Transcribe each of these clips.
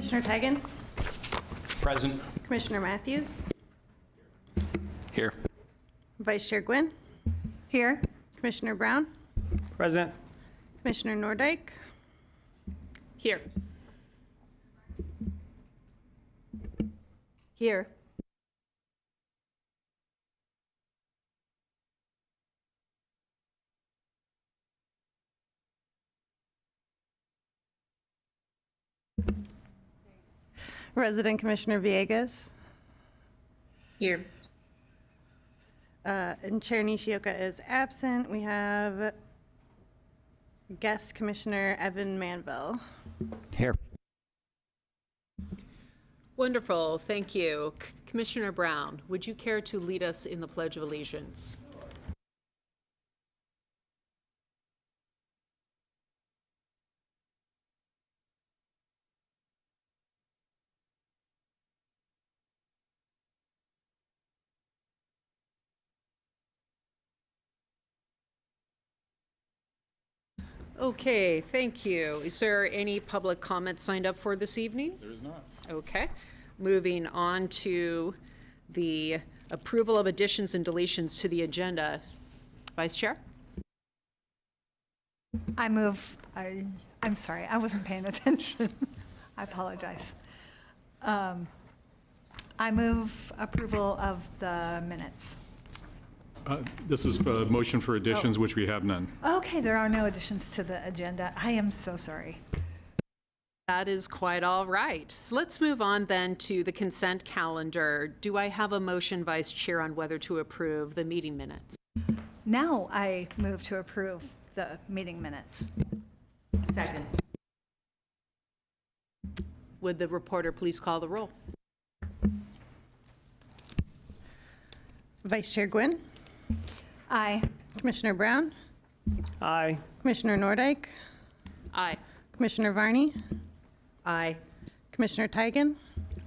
Commissioner Tigan, Present. Commissioner Matthews, Here. Vice Chair Gwynn, Here. Commissioner Brown, Present. Commissioner Nordike, Here. Here. Resident Commissioner Villegas, Here. and Chair Nishioka is absent. We have guest Commissioner Evan Manville. Here. Wonderful, thank you. Commissioner Brown, would you care to lead us in the Pledge of Allegiance? Okay, thank you. Is there any public comment signed up for this evening? There is not. Okay. Moving on to the approval of additions and deletions to the agenda. Vice Chair? I'm sorry, I wasn't paying attention. I apologize. I move approval of the minutes. This is a motion for additions, which we have none. Okay, there are no additions to the agenda. I am so sorry. That is quite all right. So let's move on then to the consent calendar. Do I have a motion, Vice Chair, on whether to approve the meeting minutes? Now I move to approve the meeting minutes. Second. Would the reporter please call the roll? Vice Chair Gwynn, Aye. Commissioner Brown, Aye. Commissioner Nordike, Aye. Commissioner Varney, Aye. Commissioner Tigan,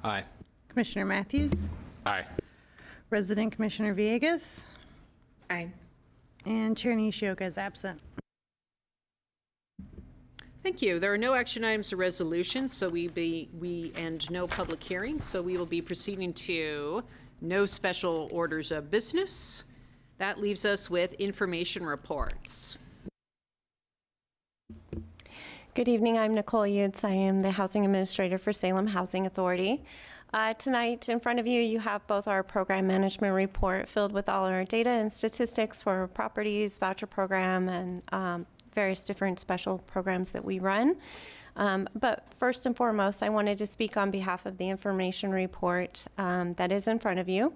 Aye. Commissioner Matthews, Aye. Resident Commissioner Villegas, Aye. and Chair Nishioka is absent. Thank you. There are no action items or resolutions, so and no public hearings, so we will be proceeding to no special orders of business. That leaves us with information reports. Good evening, I'm Nicole Yates. I am the Housing Administrator for Salem Housing Authority. Tonight in front of you, you have both our program management report filled with all our data and statistics for properties, voucher program, and various different special programs that we run. But first and foremost, I wanted to speak on behalf of the information report that is in front of you.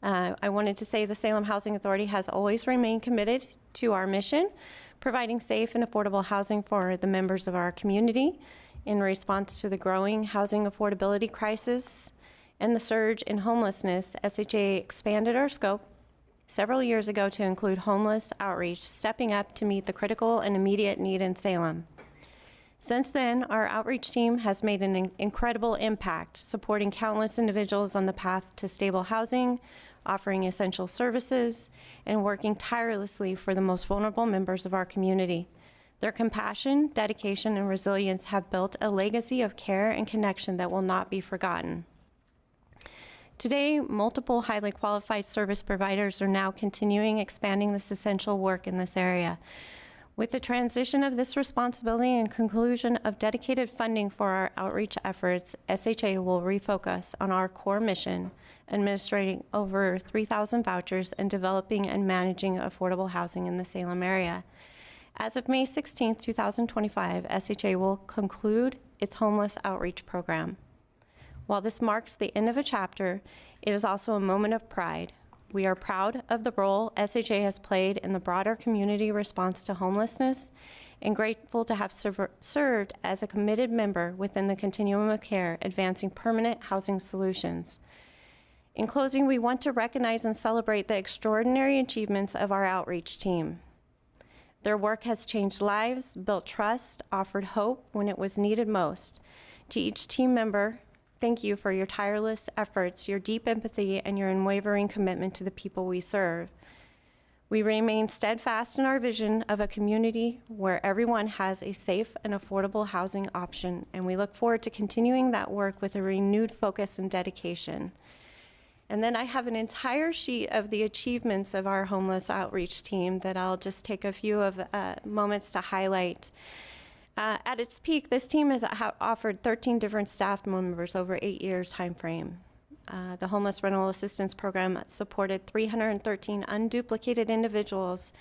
I wanted to say the Salem Housing Authority has always remained committed to our mission, providing safe and affordable housing for the members of our community in response to the growing housing affordability crisis and the surge in homelessness. SHA expanded our scope several years ago to include homeless outreach, stepping up to meet the critical and immediate need in Salem. Since then, our outreach team has made an incredible impact, supporting countless individuals on the path to stable housing, offering essential services, and working tirelessly for the most vulnerable members of our community. Their compassion, dedication, and resilience have built a legacy of care and connection that will not be forgotten. Today, multiple highly qualified service providers are now continuing expanding this essential work in this area. With the transition of this responsibility and conclusion of dedicated funding for our outreach efforts, SHA will refocus on our core mission, administrating over 3,000 vouchers and developing and managing affordable housing in the Salem area. As of May 16, 2025, SHA will conclude its homeless outreach program. While this marks the end of a chapter, it is also a moment of pride. We are proud of the role SHA has played in the broader community response to homelessness and grateful to have served as a committed member within the continuum of care, advancing permanent housing solutions. In closing, we want to recognize and celebrate the extraordinary achievements of our outreach team. Their work has changed lives, built trust, offered hope when it was needed most. To each team member, thank you for your tireless efforts, your deep empathy, and your unwavering commitment to the people we serve. We remain steadfast in our vision of a community where everyone has a safe and affordable housing option, and we look forward to continuing that work with a renewed focus and dedication. And then I have an entire sheet of the achievements of our homeless outreach team that I'll just take a few of moments to highlight. At its peak, this team has offered 13 different staff members over 8 years time frame. The Homeless Rental Assistance Program supported 313 unduplicated individuals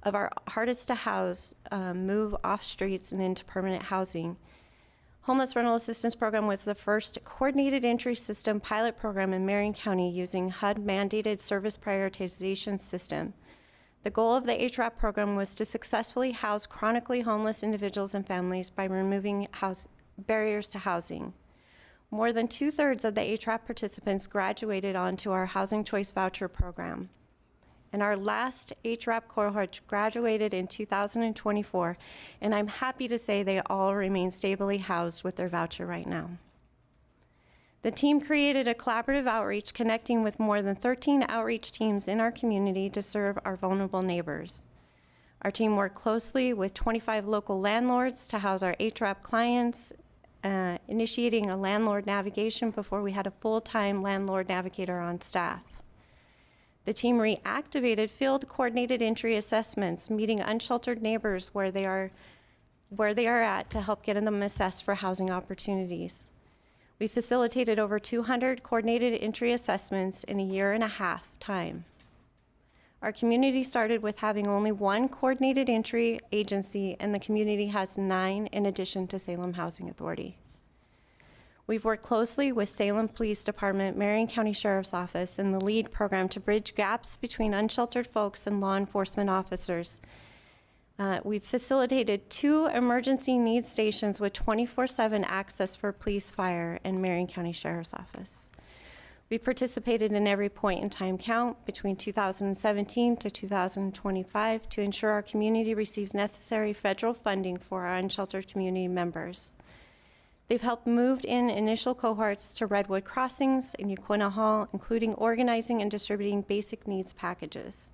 of our hardest to house move off streets and into permanent housing. Homeless Rental Assistance Program was the first coordinated entry system pilot program in Marion County using HUD-mandated service prioritization system. The goal of the HRAP program was to successfully house chronically homeless individuals and families by removing barriers to housing. More than 2/3 of the HRAP participants graduated onto our Housing Choice Voucher program. And our last HRAP cohort graduated in 2024, and I'm happy to say they all remain stably housed with their voucher right now. The team created a collaborative outreach connecting with more than 13 outreach teams in our community to serve our vulnerable neighbors. Our team worked closely with 25 local landlords to house our HRAP clients, initiating a landlord navigation before we had a full-time landlord navigator on staff. The team reactivated field coordinated entry assessments, meeting unsheltered neighbors where they are at to help get them assessed for housing opportunities. We facilitated over 200 coordinated entry assessments in a 1.5 years time. Our community started with having only one coordinated entry agency, and the community has 9 in addition to Salem Housing Authority. We've worked closely with Salem Police Department, Marion County Sheriff's Office, and the LEAD program to bridge gaps between unsheltered folks and law enforcement officers. We've facilitated 2 emergency needs stations with 24/7 access for police, fire, and Marion County Sheriff's Office. We participated in every point in time count between 2017 to 2025 to ensure our community receives necessary federal funding for our unsheltered community members. They've helped move in initial cohorts to Redwood Crossings and Yaquina Hall, including organizing and distributing basic needs packages.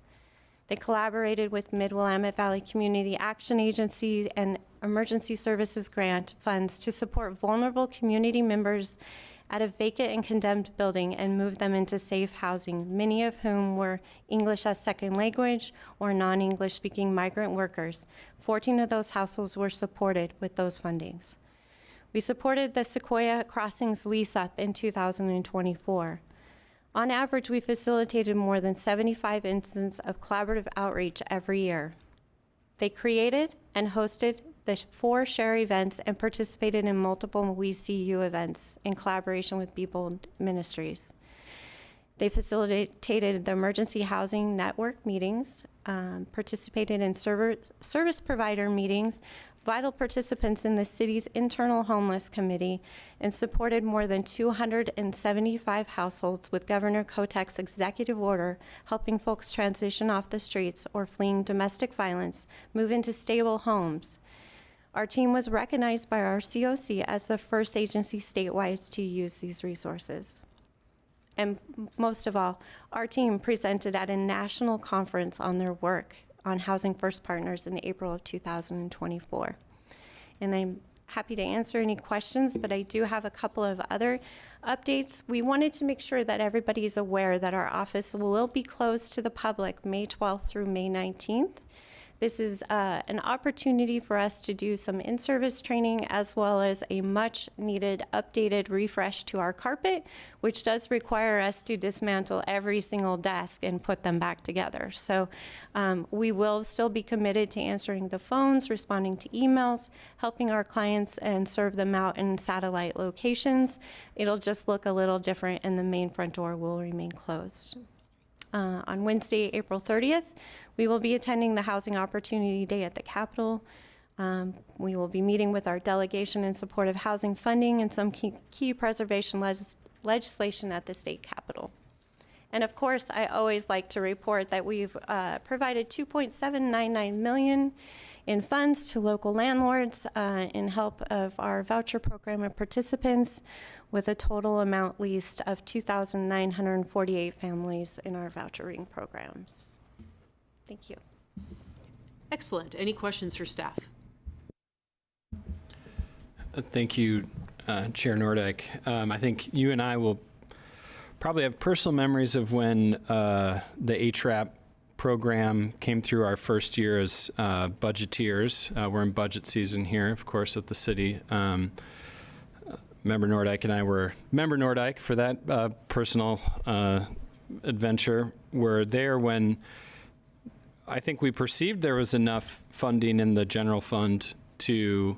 They collaborated with Mid-Willamette Valley Community Action Agency and Emergency Services Grant funds to support vulnerable community members at a vacant and condemned building and move them into safe housing, many of whom were English as second language or non-English speaking migrant workers. 14 of those households were supported with those fundings. We supported the Sequoia Crossings lease up in 2024. On average, we facilitated more than 75 instances of collaborative outreach every year. They created and hosted the 4 share events and participated in multiple We See You events in collaboration with Beebold Ministries. They facilitated the emergency housing network meetings, participated in service provider meetings, vital participants in the city's internal homeless committee, and supported more than 275 households with Governor Kotek's executive order helping folks transition off the streets or fleeing domestic violence move into stable homes. Our team was recognized by our COC as the first agency statewide to use these resources. And most of all, our team presented at a national conference on their work on Housing First Partners in April of 2024. And I'm happy to answer any questions, but I do have a couple of other updates. We wanted to make sure that everybody is aware that our office will be closed to the public May 12th through May 19th. This is an opportunity for us to do some in-service training as well as a much needed updated refresh to our carpet, which does require us to dismantle every single desk and put them back together. So we will still be committed to answering the phones, responding to emails, helping our clients and serve them out in satellite locations. It'll just look a little different and the main front door will remain closed. On Wednesday, April 30th, we will be attending the Housing Opportunity Day at the Capitol. We will be meeting with our delegation in support of housing funding and some key preservation legislation at the state capitol. And of course, I always like to report that we've provided $2.799 million in funds to local landlords in help of our voucher program and participants, with a total amount leased of 2,948 families in our vouchering programs. Thank you. Excellent. Any questions for staff? Thank you, Chair Nordick. I think you and I will probably have personal memories of when the HRAP program came through our first year as budgeteers. We're in budget season here, of course, at the city. Member Nordyke and I were Member Nordyke for that personal adventure. Were there when I think we perceived there was enough funding in the general fund to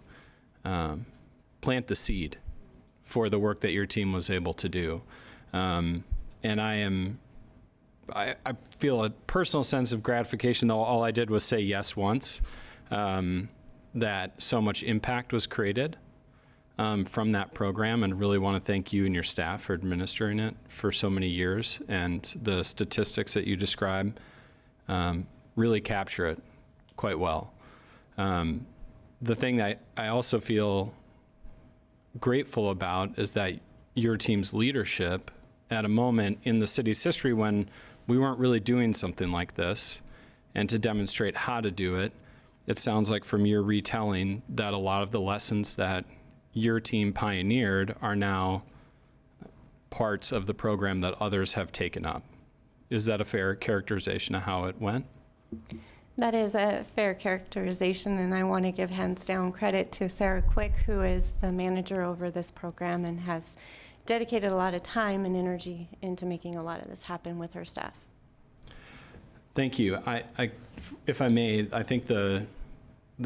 plant the seed for the work that your team was able to do. And I feel a personal sense of gratification, though all I did was say yes once, that so much impact was created from that program, and really want to thank you and your staff for administering it for so many years. And the statistics that you describe really capture it quite well. The thing that I also feel grateful about is that your team's leadership at a moment in the city's history when we weren't really doing something like this, and to demonstrate how to do it. It sounds like from your retelling that a lot of the lessons that your team pioneered are now parts of the program that others have taken up. Is that a fair characterization of how it went? That is a fair characterization, and I want to give hands down credit to Sarah Quick, who is the manager over this program and has dedicated a lot of time and energy into making a lot of this happen with her staff. Thank you. If I may, I think the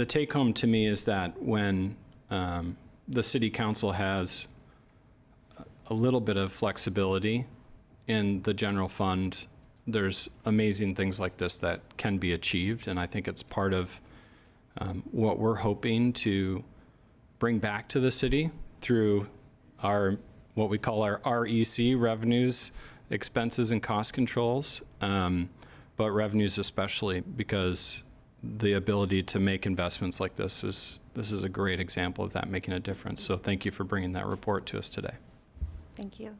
take home to me is that when the city council has a little bit of flexibility in the general fund, there's amazing things like this that can be achieved. And I think it's part of what we're hoping to bring back to the city through our, what we call our REC, revenues, expenses, and cost controls, but revenues especially, because the ability to make investments like this is a great example of that making a difference. So thank you for bringing that report to us today. Thank you.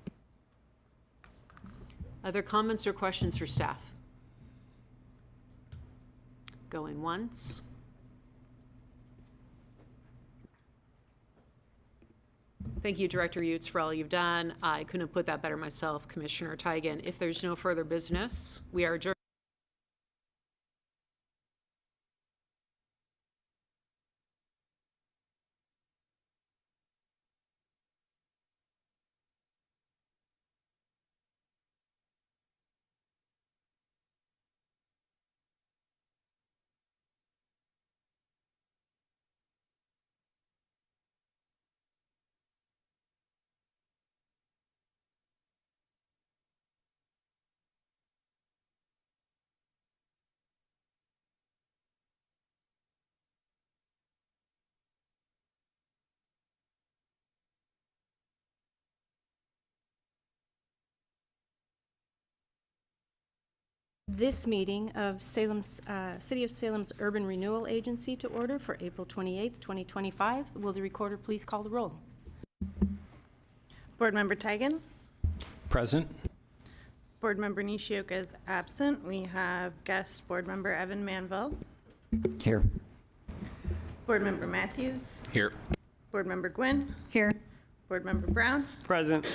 Other comments or questions for staff? Going once. Thank you, Director Utes, for all you've done. I couldn't have put that better myself, Commissioner Tigan. If there's no further business, we are adjourned. This meeting of Salem's, City of Salem's Urban Renewal Agency to order for April 28th, 2025. Will the recorder please call the roll? Board Member Tigan. Present. Board Member Nishioka is absent. We have guest Board Member Evan Manville. Here. Board Member Matthews. Here. Board Member Gwynn. Here. Board Member Brown. Present.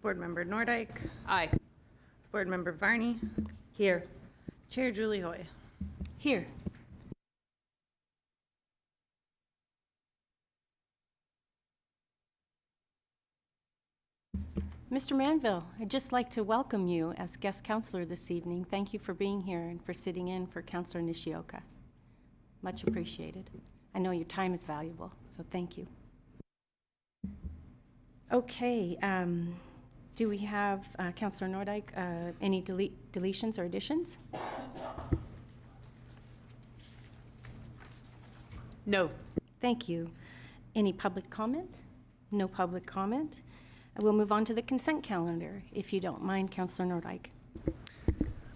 Board Member Nordyke. Aye. Board Member Varney. Here. Chair Julie Hoy. Here. Mr. Manville, I'd just like to welcome you as guest counselor this evening. Thank you for being here and for sitting in for Counselor Nishioka. Much appreciated. I know your time is valuable, so thank you. Okay, do we have, Counselor Nordyke, any deletions or additions? No. Thank you. Any public comment? No public comment. We'll move on to the consent calendar, if you don't mind, Counselor Nordyke.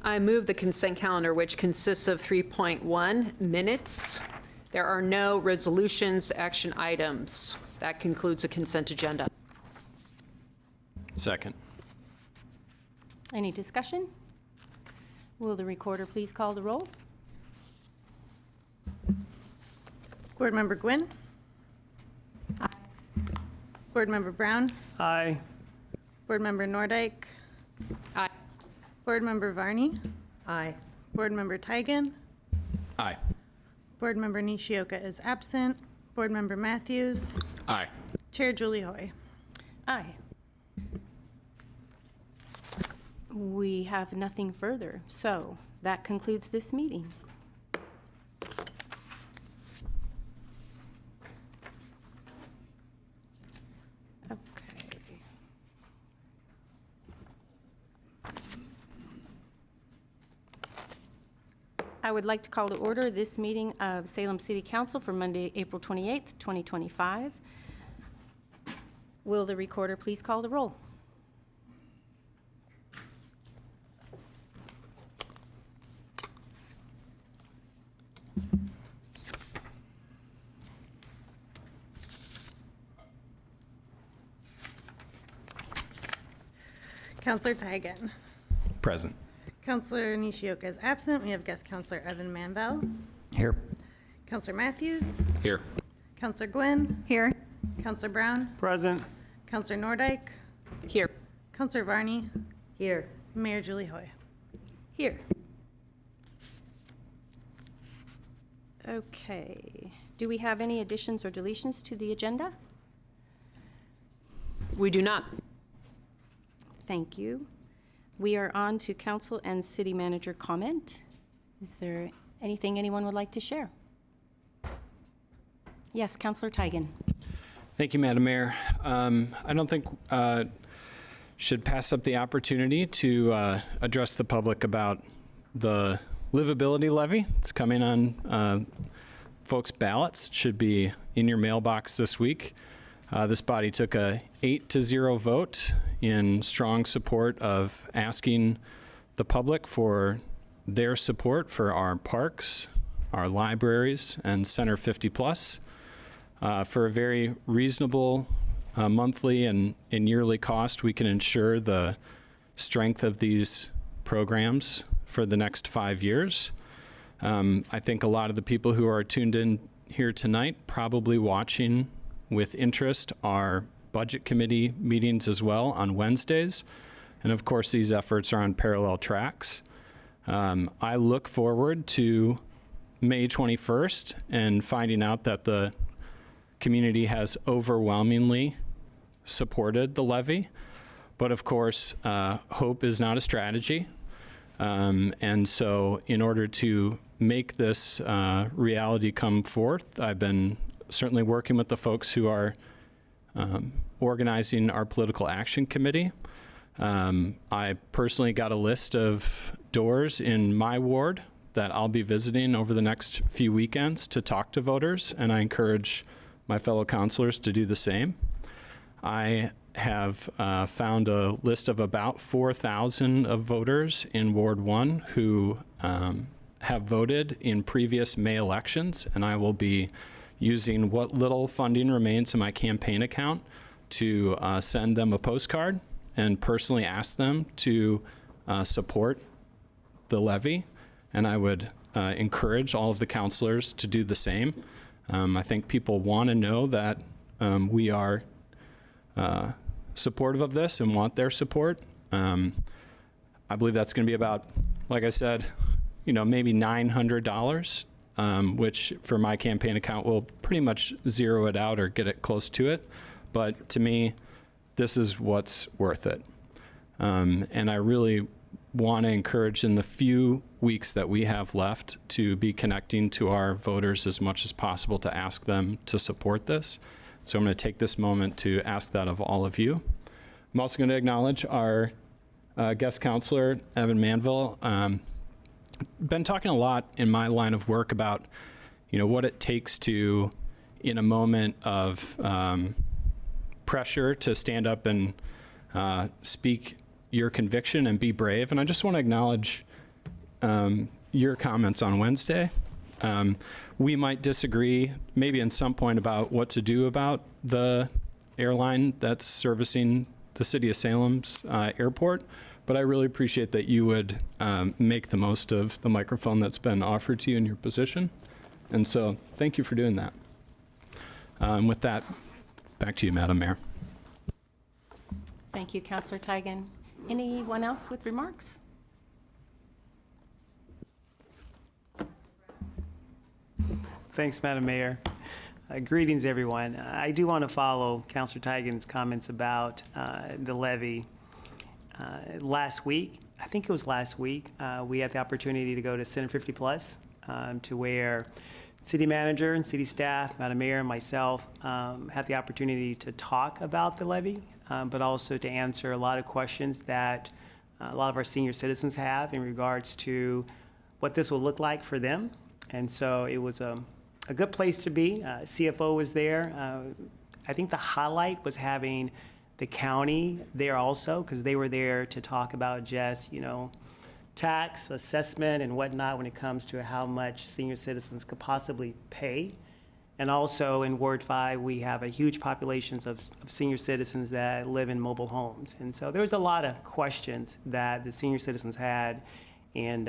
I move the consent calendar, which consists of 3.1 minutes. There are no resolutions, action items. That concludes the consent agenda. Second. Any discussion? Will the recorder please call the roll? Board Member Gwynn? Aye. Board Member Brown? Aye. Board Member Nordike? Aye. Board Member Varney? Aye. Board Member Tigan? Aye. Board Member Nishioka is absent. Board Member Matthews? Aye. Chair Julie Hoy. Aye. We have nothing further, so that concludes this meeting. Okay. I would like to call to order this meeting of Salem City Council for Monday, April 28th, 2025. Will the recorder please call the roll? Counselor Tigan. Present. Counselor Nishioka is absent. We have guest counselor Evan Manvel. Here. Counselor Matthews. Here. Counselor Gwynn. Here. Counselor Brown. Present. Counselor Nordike. Here. Counselor Varney. Here. Mayor Julie Hoy. Here. Okay. Do we have any additions or deletions to the agenda? We do not. Thank you. We are on to council and city manager comment. Is there anything anyone would like to share? Yes, Councilor Tigan. Thank you, Madam Mayor. I don't think should pass up the opportunity to address the public about the livability levy. It's coming on folks' ballots. It should be in your mailbox this week. This body took a 8-0 vote in strong support of asking the public for their support for our parks, our libraries, and Center 50 Plus for a very reasonable monthly and yearly cost. We can ensure the strength of these programs for the next 5 years. I think a lot of the people who are tuned in here tonight probably watching with interest our budget committee meetings as well on Wednesdays. And of course, these efforts are on parallel tracks. I look forward to May 21st and finding out that the community has overwhelmingly supported the levy. But of course, hope is not a strategy. And so in order to make this reality come forth, I've been certainly working with the folks who are organizing our political action committee. I personally got a list of doors in my ward that I'll be visiting over the next few weekends to talk to voters, and I encourage my fellow councilors to do the same. I have found a list of about 4,000 of voters in Ward 1 who have voted in previous May elections, and I will be using what little funding remains in my campaign account to send them a postcard and personally ask them to support the levy. And I would encourage all of the councilors to do the same. I think people want to know that we are supportive of this and want their support. I believe that's going to be about, like I said, maybe $900. Which for my campaign account will pretty much zero it out or get it close to it. But to me, this is what's worth it. And I really want to encourage in the few weeks that we have left to be connecting to our voters as much as possible to ask them to support this. So I'm going to take this moment to ask that of all of you. I'm also going to acknowledge our guest counselor, Evan Manvel. Been talking a lot in my line of work about, what it takes to, in a moment of pressure, to stand up and speak your conviction and be brave. And I just want to acknowledge your comments on Wednesday. We might disagree maybe in some point about what to do about the airline that's servicing the city of Salem's airport, But I really appreciate that you would make the most of the microphone that's been offered to you in your position. And so thank you for doing that. With that, back to you, Madam Mayor. Thank you, Councillor Tigan. Anyone else with remarks? Thanks, Madam Mayor. Greetings, everyone. I do want to follow Councillor Tigan's comments about the levy. Last week, I think it was last week, we had the opportunity to go to Center 50 Plus, to where city manager and city staff, Madam Mayor, and myself had the opportunity to talk about the levy, but also to answer a lot of questions that a lot of our senior citizens have in regards to what this will look like for them. And so it was a good place to be. CFO was there. I think the highlight was having the county there also, because they were there to talk about just, tax assessment and whatnot when it comes to how much senior citizens could possibly pay. And also in Ward 5, we have a huge populations of senior citizens that live in mobile homes. And so there was a lot of questions that the senior citizens had. And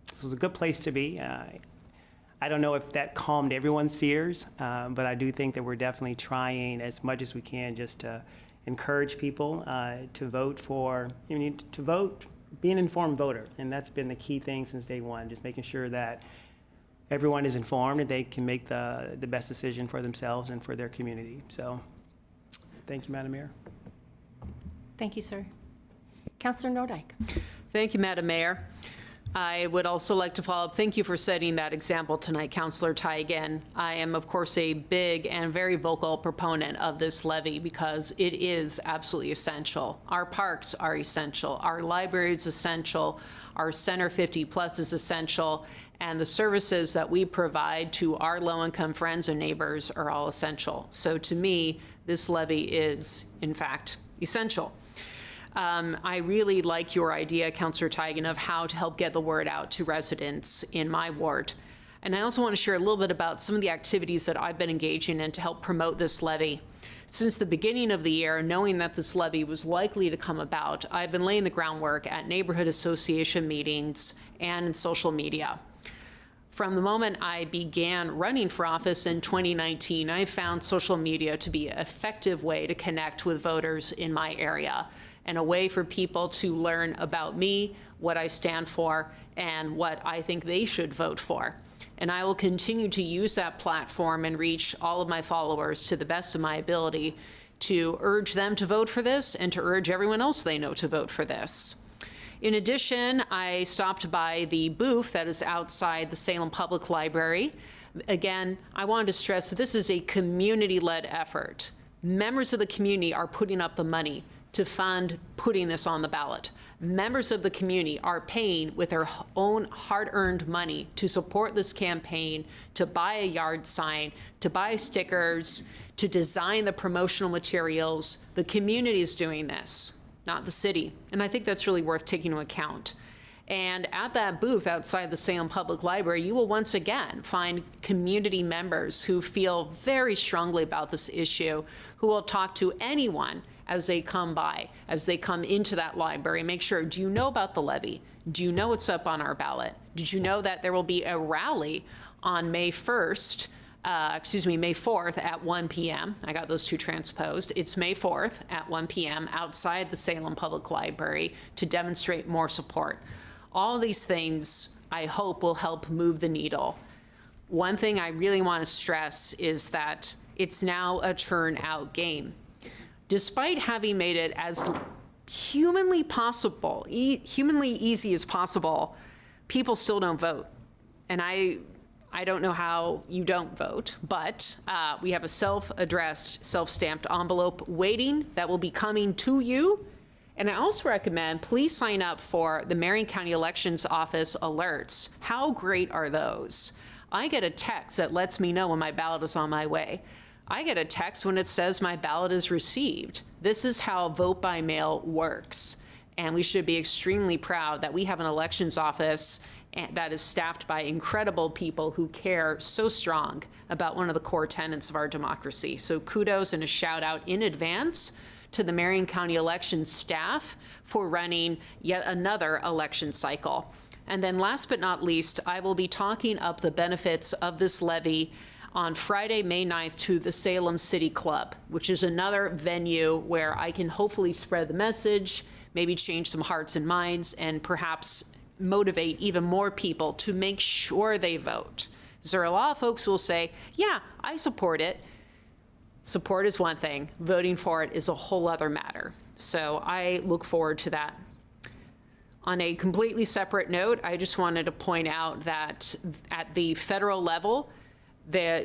this was a good place to be. I don't know if that calmed everyone's fears, but I do think that we're definitely trying as much as we can just to encourage people to vote for, be an informed voter. And that's been the key thing since day one, just making sure that everyone is informed and they can make the best decision for themselves and for their community. So thank you, Madam Mayor. Thank you, sir. Councillor Nordyke. Thank you, Madam Mayor. I would also like to follow up. Thank you for setting that example tonight, Councillor Tigan. I am, of course, a big and very vocal proponent of this levy because it is absolutely essential. Our parks are essential. Our library is essential. Our Center 50 Plus is essential. And the services that we provide to our low-income friends and neighbors are all essential. So to me, this levy is, in fact, essential. I really like your idea, Councillor Tigan, of how to help get the word out to residents in my ward. And I also want to share a little bit about some of the activities that I've been engaging in to help promote this levy. Since the beginning of the year, knowing that this levy was likely to come about, I've been laying the groundwork at neighborhood association meetings and in social media. From the moment I began running for office in 2019, I found social media to be an effective way to connect with voters in my area, and a way for people to learn about me, what I stand for, and what I think they should vote for. And I will continue to use that platform and reach all of my followers to the best of my ability to urge them to vote for this and to urge everyone else they know to vote for this. In addition, I stopped by the booth that is outside the Salem Public Library. Again, I wanted to stress that this is a community-led effort. Members of the community are putting up the money to fund putting this on the ballot. Members of the community are paying with their own hard-earned money to support this campaign, to buy a yard sign, to buy stickers, to design the promotional materials. The community is doing this, not the city. And I think that's really worth taking into account. And at that booth outside the Salem Public Library, you will once again find community members who feel very strongly about this issue, who will talk to anyone as they come by, as they come into that library. Make sure, do you know about the levy? Do you know what's up on our ballot? Did you know that there will be a rally on May 4th at 1 p.m.? I got those two transposed. It's May 4th at 1 p.m. outside the Salem Public Library to demonstrate more support. All these things, I hope, will help move the needle. One thing I really want to stress is that it's now a turnout game. Despite having made it as humanly easy as possible, people still don't vote. And I don't know how you don't vote, but we have a self-addressed, self-stamped envelope waiting that will be coming to you. And I also recommend, please sign up for the Marion County Elections Office alerts. How great are those? I get a text that lets me know when my ballot is on my way. I get a text when it says my ballot is received. This is how vote by mail works. And we should be extremely proud that we have an elections office that is staffed by incredible people who care so strong about one of the core tenets of our democracy. So kudos and a shout out in advance to the Marion County election staff for running yet another election cycle. And then last but not least, I will be talking up the benefits of this levy on Friday, May 9th to the Salem City Club, which is another venue where I can hopefully spread the message, maybe change some hearts and minds, and perhaps motivate even more people to make sure they vote. Because there are a lot of folks who will say, yeah, I support it. Support is one thing. Voting for it is a whole other matter. So I look forward to that. On a completely separate note, I just wanted to point out that at the federal level, the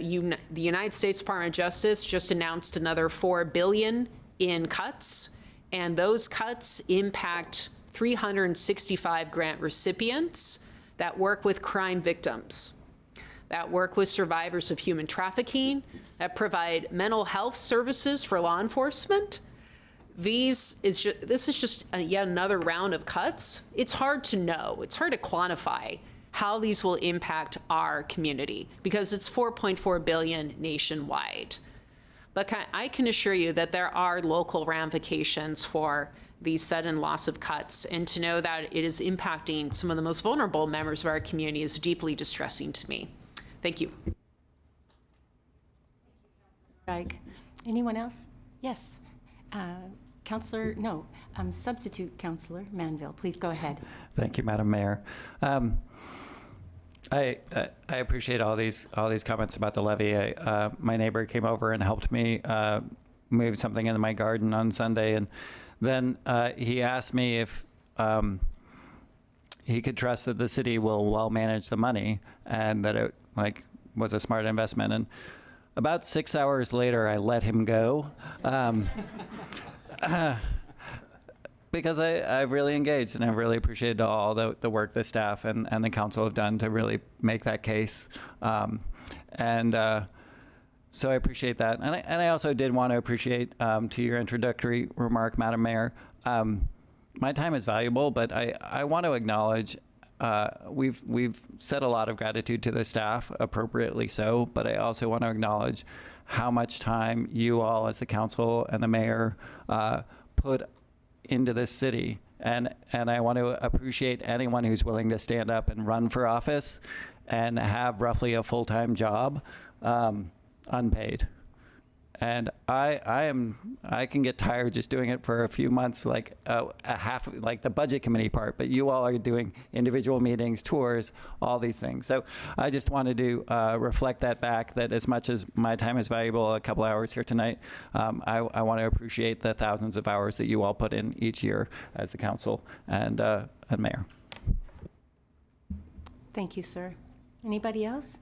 United States Department of Justice just announced another $4 billion in cuts, and those cuts impact 365 grant recipients that work with crime victims, that work with survivors of human trafficking, that provide mental health services for law enforcement. This is just yet another round of cuts. It's hard to know. It's hard to quantify how these will impact our community because it's $4.4 billion nationwide. But I can assure you that there are local ramifications for the sudden loss of cuts, and to know that it is impacting some of the most vulnerable members of our community is deeply distressing to me. Thank you. Anyone else? Yes. Substitute Counselor Manville, please go ahead. Thank you, Madam Mayor. I appreciate all these comments about the levy. My neighbor came over and helped me move something into my garden on Sunday, and then he asked me if he could trust that the city will well manage the money and that it was a smart investment. And about 6 hours later, I let him go. Because I've really engaged and I've really appreciated all the work the staff and the council have done to really make that case. So I appreciate that. And I also did want to appreciate, to your introductory remark, Madam Mayor, my time is valuable, but I want to acknowledge we've said a lot of gratitude to the staff, appropriately so, but I also want to acknowledge how much time you all as the council and the mayor put into this city. And I want to appreciate anyone who's willing to stand up and run for office and have roughly a full-time job unpaid. And I can get tired just doing it for a few months, like the budget committee part, but you all are doing individual meetings, tours, all these things. So I just wanted to reflect that back, that as much as my time is valuable, a couple hours here tonight, I want to appreciate the thousands of hours that you all put in each year as the council and mayor. Thank you, sir. Anybody else?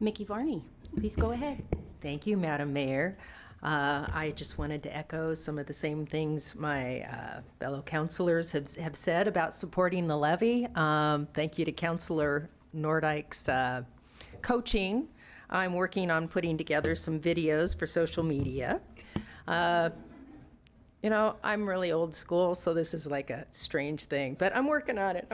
Mickey Varney, please go ahead. Thank you, Madam Mayor. I just wanted to echo some of the same things my fellow councilors have said about supporting the levy. Thank you to Councilor Nordike's coaching. I'm working on putting together some videos for social media. You know, I'm really old school, so this is like a strange thing, but I'm working on it.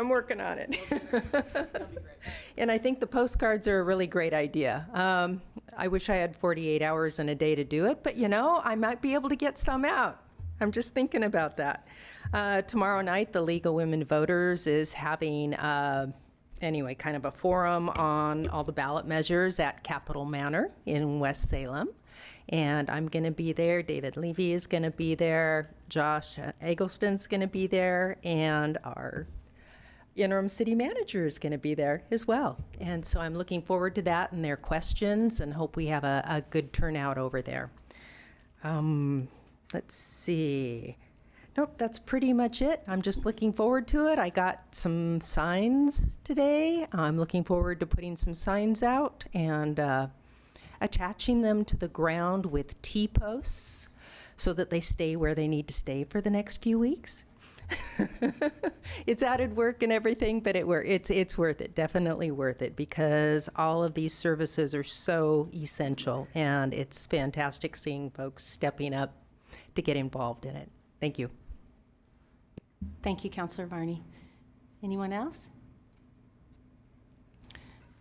And I think the postcards are a really great idea. I wish I had 48 hours in a day to do it, but you know, I might be able to get some out. I'm just thinking about that. Tomorrow night, the League of Women Voters is having, kind of a forum on all the ballot measures at Capitol Manor in West Salem. And I'm going to be there. David Levi is going to be there. Josh Eggleston's going to be there. And our interim city manager is going to be there as well. And so I'm looking forward to that and their questions, and hope we have a good turnout over there. Let's see. Nope, that's pretty much it. I'm just looking forward to it. I got some signs today. I'm looking forward to putting some signs out and attaching them to the ground with T-posts so that they stay where they need to stay for the next few weeks. It's added work and everything, but it's worth it, definitely worth it, because all of these services are so essential, and it's fantastic seeing folks stepping up to get involved in it. Thank you. Thank you, Councilor Varney. Anyone else?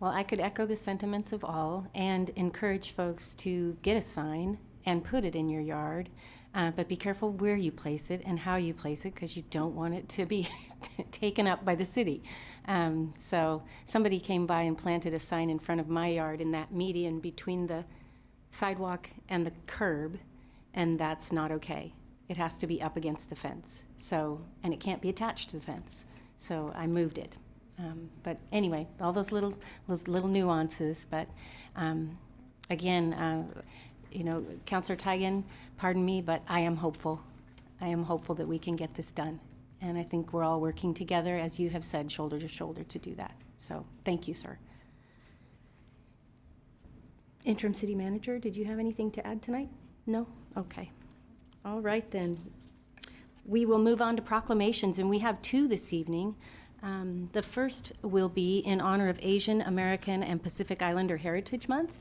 Well, I could echo the sentiments of all and encourage folks to get a sign and put it in your yard. But be careful where you place it and how you place it, because you don't want it to be taken up by the city. So somebody came by and planted a sign in front of my yard in that median between the sidewalk and the curb, and that's not okay. It has to be up against the fence. So, and it can't be attached to the fence. So I moved it. But anyway, all those little nuances. But again, you know, Councillor Teigen, pardon me, but I am hopeful. I am hopeful that we can get this done. And I think we're all working together, as you have said, shoulder to shoulder to do that. So thank you, sir. Interim City Manager, did you have anything to add tonight? No? Okay. All right, then. We will move on to proclamations, and we have two this evening. The first will be in honor of Asian American and Pacific Islander Heritage Month.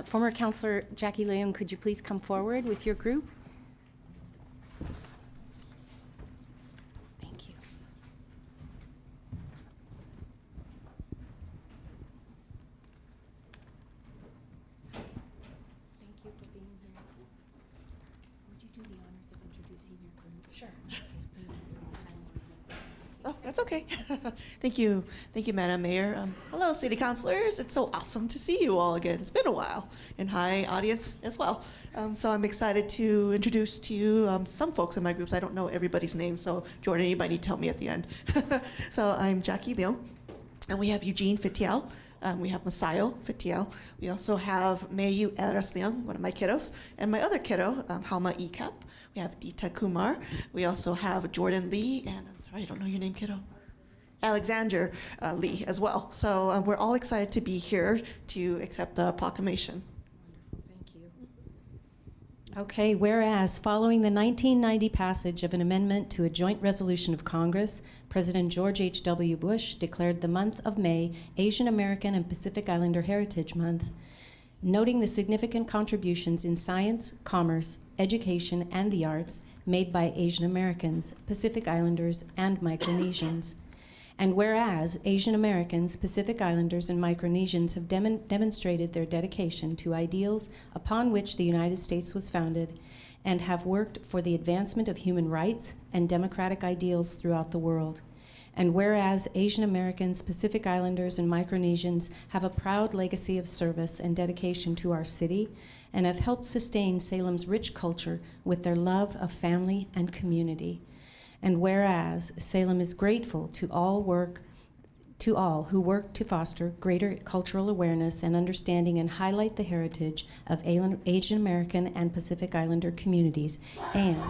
Former Councillor Jackie Leung, could you please come forward with your group? Thank you. Thank you for being here. Would you do the honors of introducing your group? Sure. Oh, that's okay. Thank you, Madam Mayor. Hello, City Councilors. It's so awesome to see you all again. It's been a while, and hi, audience as well. So I'm excited to introduce to you some folks in my groups. I don't know everybody's name, so Jordan, you might need to help me at the end. So I'm Jackie Leung, and we have Eugene Fitial. We have Masayo Fitial. We also have Mayu Eras Leung, one of my kiddos, and my other kiddo, Halma Ekap. We have Dita Kumar. We also have Jordan Lee, and I'm sorry, I don't know your name, kiddo. Alexander Lee as well. So we're all excited to be here to accept the proclamation. Wonderful, thank you. Okay, whereas following the 1990 passage of an amendment to a joint resolution of Congress, President George H.W. Bush declared the month of May Asian American and Pacific Islander Heritage Month, noting the significant contributions in science, commerce, education, and the arts made by Asian Americans, Pacific Islanders, and Micronesians. And whereas Asian Americans, Pacific Islanders, and Micronesians have demonstrated their dedication to ideals upon which the United States was founded and have worked for the advancement of human rights and democratic ideals throughout the world. And whereas Asian Americans, Pacific Islanders, and Micronesians have a proud legacy of service and dedication to our city and have helped sustain Salem's rich culture with their love of family and community. And whereas Salem is grateful to all who work to foster greater cultural awareness and understanding and highlight the heritage of Asian American and Pacific Islander communities. And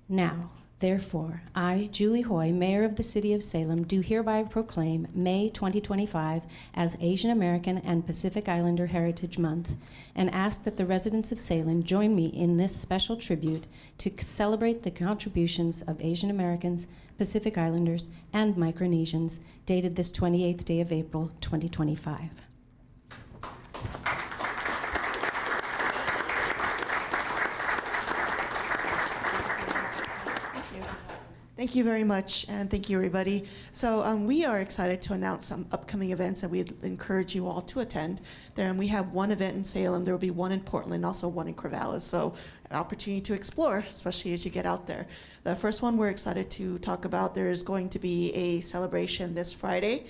now, therefore, I, Julie Hoy, Mayor of the City of Salem, do hereby proclaim May 2025 as Asian American and Pacific Islander Heritage Month, and ask that the residents of Salem join me in this special tribute to celebrate the contributions of Asian Americans, Pacific Islanders, and Micronesians, dated this 28th day of April, 2025. Thank you very much, and thank you, everybody. So we are excited to announce some upcoming events that we'd encourage you all to attend. We have one event in Salem, there will be one in Portland, also one in Corvallis, so an opportunity to explore, especially as you get out there. The first one we're excited to talk about, there's going to be a celebration this Friday.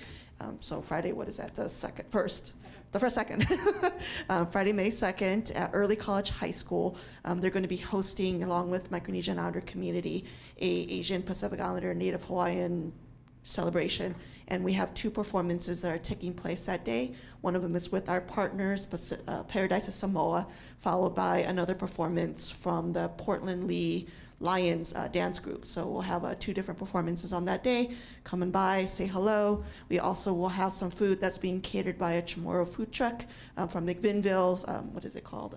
So Friday, what is that, the second? Friday, May 2nd at Early College High School. They're going to be hosting, along with Micronesian Islander community, a Asian Pacific Islander Native Hawaiian celebration. And we have two performances that are taking place that day. One of them is with our partners, Paradise of Samoa, followed by another performance from the Portland Lee Lions dance group. So we'll have two different performances on that day. Come and by, say hello. We also will have some food that's being catered by a Chamorro food truck from McVinville's, what is it called?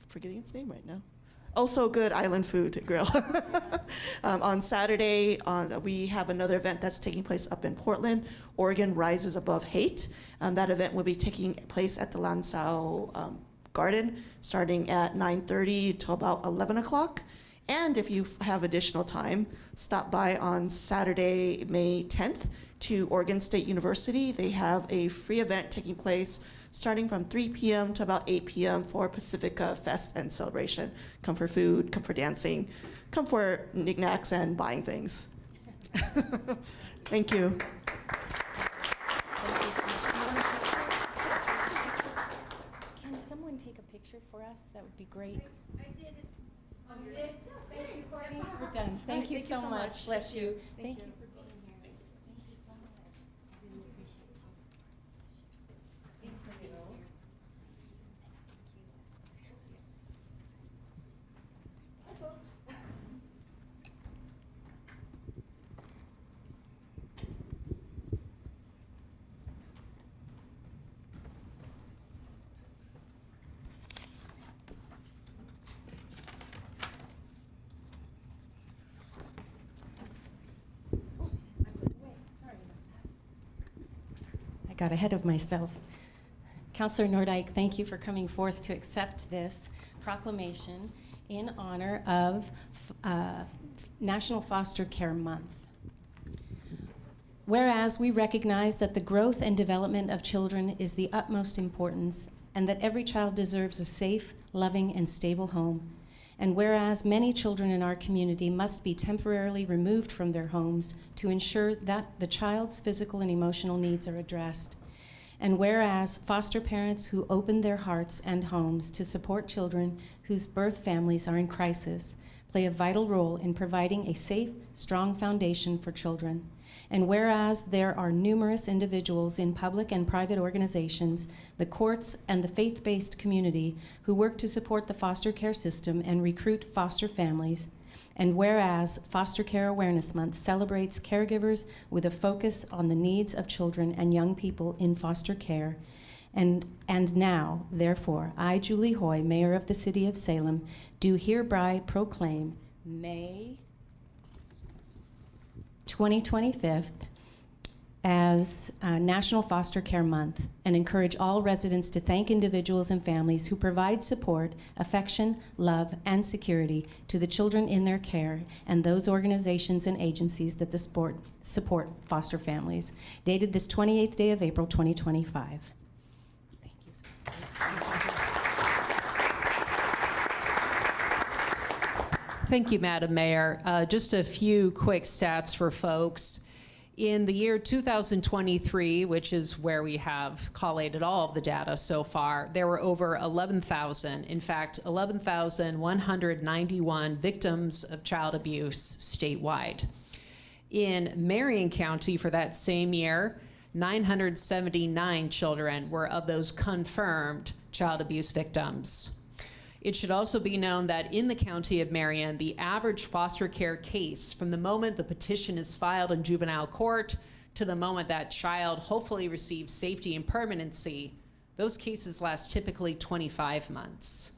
Forgetting its name right now. Also Good Island Food Grill. On Saturday, we have another event that's taking place up in Portland. Oregon Rises Above Hate. That event will be taking place at the Lansau Garden, starting at 9:30 till about 11 o'clock. And if you have additional time, stop by on Saturday, May 10th to Oregon State University. They have a free event taking place starting from 3 p.m. to about 8 p.m. for Pacifica Fest and celebration. Come for food, come for dancing, come for knickknacks and buying things. Thank you. Can someone take a picture for us? That would be great. I did. Thank you, Courtney. We're done. Thank you so much. Bless you. Thank you for being here. Thank you so much. I really appreciate you. Thanks for being here. Hi, folks. I got ahead of myself. Councillor Nordyke, thank you for coming forth to accept this proclamation in honor of National Foster Care Month. Whereas we recognize that the growth and development of children is the utmost importance and that every child deserves a safe, loving, and stable home. And whereas many children in our community must be temporarily removed from their homes to ensure that the child's physical and emotional needs are addressed. And whereas foster parents who open their hearts and homes to support children whose birth families are in crisis play a vital role in providing a safe, strong foundation for children. And whereas there are numerous individuals in public and private organizations, the courts, and the faith-based community who work to support the foster care system and recruit foster families, and whereas Foster Care Awareness Month celebrates caregivers with a focus on the needs of children and young people in foster care, and now, therefore, I, Julie Hoy, Mayor of the City of Salem, do hereby proclaim May 2025 as National Foster Care Month and encourage all residents to thank individuals and families who provide support, affection, love, and security to the children in their care and those organizations and agencies that support foster families. Dated this 28th day of April 2025. Thank you. Thank you, Madam Mayor. Just a few quick stats for folks. In the year 2023, which is where we have collated all of the data so far, there were over 11,000, in fact, 11,191 victims of child abuse statewide. In Marion County for that same year, 979 children were of those confirmed child abuse victims. It should also be known that in the County of Marion, the average foster care case from the moment the petition is filed in juvenile court to the moment that child hopefully receives safety and permanency, those cases last typically 25 months.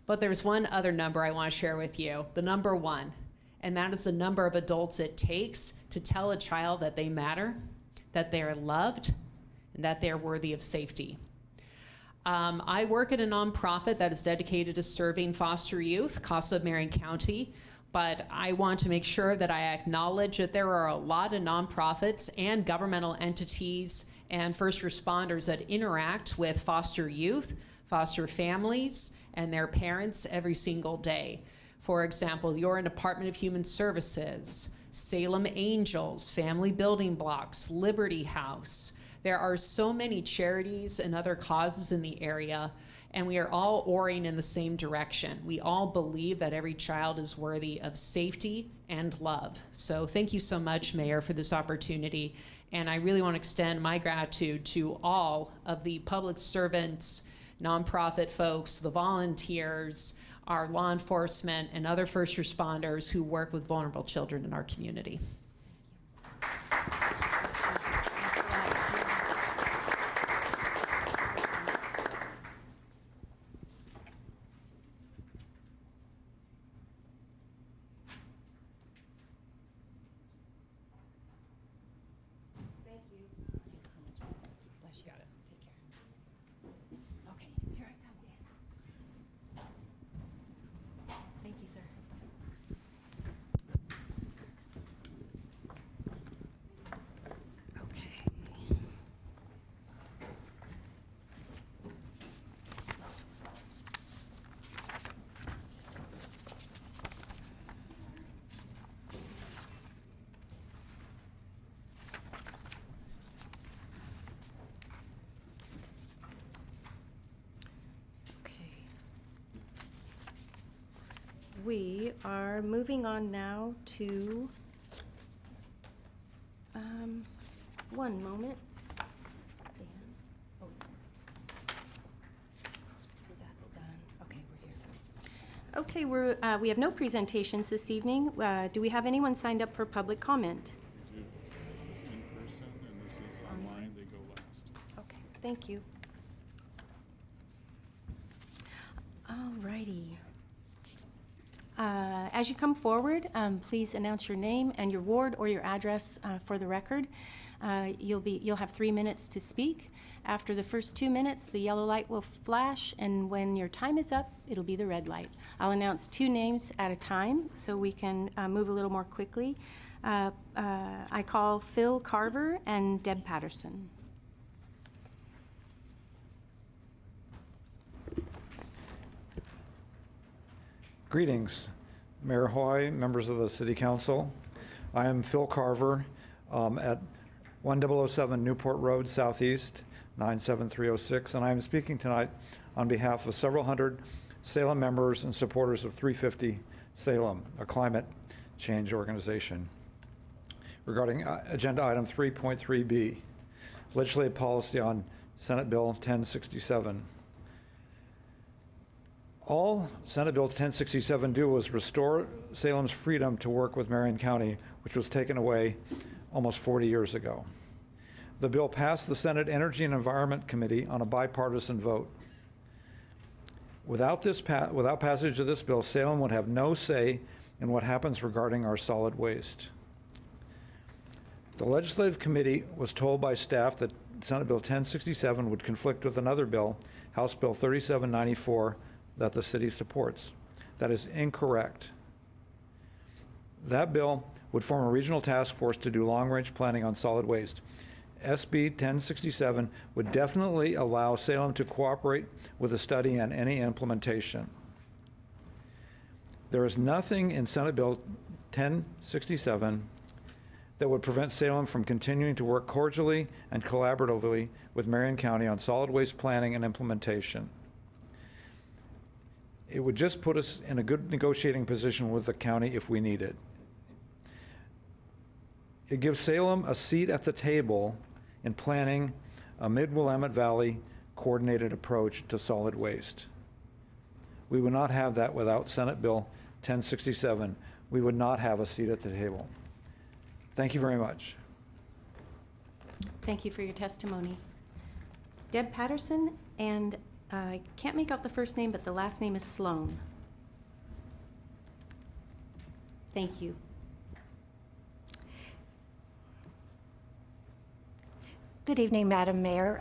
But there's one other number I want to share with you, the number one, and that is the number of adults it takes to tell a child that they matter, that they're loved, and that they're worthy of safety. I work at a nonprofit that is dedicated to serving foster youth, CASA of Marion County, but I want to make sure that I acknowledge that there are a lot of nonprofits and governmental entities and first responders that interact with foster youth, foster families, and their parents every single day. For example, the Oregon Department of Human Services, Salem Angels, Family Building Blocks, Liberty House. There are so many charities and other causes in the area, and we are all oaring in the same direction. We all believe that every child is worthy of safety and love. So thank you so much, Mayor, for this opportunity. And I really want to extend my gratitude to all of the public servants, nonprofit folks, the volunteers, our law enforcement, and other first responders who work with vulnerable children in our community. we are moving on now to, one moment. Dan? Oh, that's done. Okay, we're here. Okay, we have no presentations this evening. Do we have anyone signed up for public comment? This is in person and this is online. They go last. Okay, thank you. All righty. As you come forward, please announce your name and your ward or your address for the record. You'll have 3 minutes to speak. After the first 2 minutes, the yellow light will flash, and when your time is up, it'll be the red light. I'll announce 2 names at a time so we can move a little more quickly. I call Phil Carver and Deb Patterson. Greetings, Mayor Hoy, members of the City Council. I am Phil Carver at 1007 Newport Road Southeast, 97306, and I am speaking tonight on behalf of several hundred Salem members and supporters of 350 Salem, a climate change organization. Regarding Agenda Item 3.3B, Legislative Policy on Senate Bill 1067. All Senate Bill 1067 do was restore Salem's freedom to work with Marion County, which was taken away almost 40 years ago. The bill passed the Senate Energy and Environment Committee on a bipartisan vote. Without passage of this bill, Salem would have no say in what happens regarding our solid waste. The Legislative Committee was told by staff that Senate Bill 1067 would conflict with another bill, House Bill 3794, that the city supports. That is incorrect. That bill would form a regional task force to do long-range planning on solid waste. SB 1067 would definitely allow Salem to cooperate with the study and any implementation. There is nothing in Senate Bill 1067 that would prevent Salem from continuing to work cordially and collaboratively with Marion County on solid waste planning and implementation. It would just put us in a good negotiating position with the county if we need it. It gives Salem a seat at the table in planning a mid-Willamette Valley coordinated approach to solid waste. We would not have that without Senate Bill 1067. We would not have a seat at the table. Thank you very much. Thank you for your testimony. Deb Patterson, and I can't make out the first name, but the last name is Sloan. Thank you. Good evening, Madam Mayor.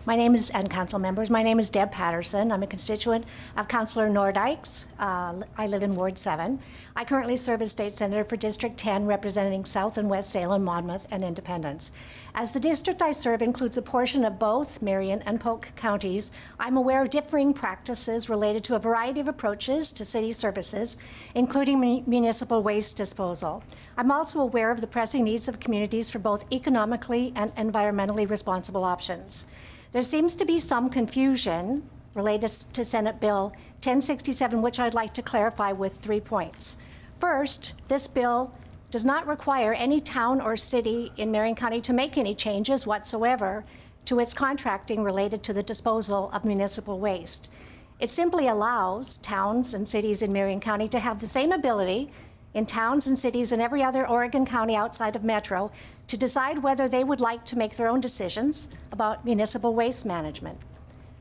My name is, and council members, my name is Deb Patterson. I'm a constituent of Councillor Nordykes. I live in Ward 7. I currently serve as State Senator for District 10, representing South and West Salem, Monmouth, and Independence. As the district I serve includes a portion of both Marion and Polk counties, I'm aware of differing practices related to a variety of approaches to city services, including municipal waste disposal. I'm also aware of the pressing needs of communities for both economically and environmentally responsible options. There seems to be some confusion related to Senate Bill 1067, which I'd like to clarify with 3 points. First, this bill does not require any town or city in Marion County to make any changes whatsoever to its contracting related to the disposal of municipal waste. It simply allows towns and cities in Marion County to have the same ability in towns and cities in every other Oregon county outside of Metro to decide whether they would like to make their own decisions about municipal waste management.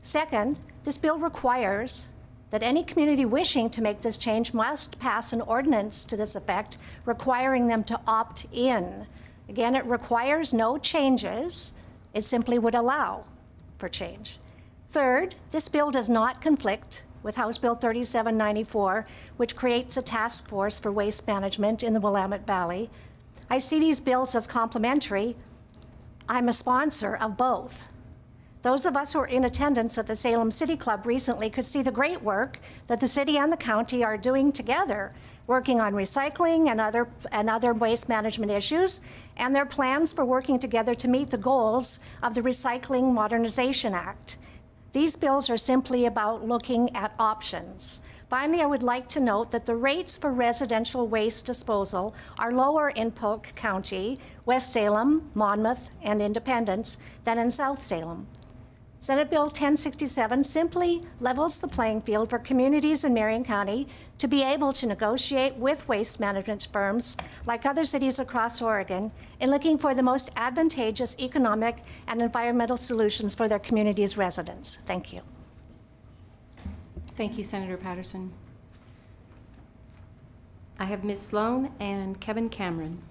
Second, this bill requires that any community wishing to make this change must pass an ordinance to this effect, requiring them to opt in. Again, it requires no changes. It simply would allow for change. Third, this bill does not conflict with House Bill 3794, which creates a task force for waste management in the Willamette Valley. I see these bills as complementary. I'm a sponsor of both. Those of us who were in attendance at the Salem City Club recently could see the great work that the city and the county are doing together, working on recycling and other waste management issues, and their plans for working together to meet the goals of the Recycling Modernization Act. These bills are simply about looking at options. Finally, I would like to note that the rates for residential waste disposal are lower in Polk County, West Salem, Monmouth, and Independence than in South Salem. Senate Bill 1067 simply levels the playing field for communities in Marion County to be able to negotiate with waste management firms like other cities across Oregon in looking for the most advantageous economic and environmental solutions for their community's residents. Thank you. Thank you, Senator Patterson. I have Ms. Sloan and Kevin Cameron.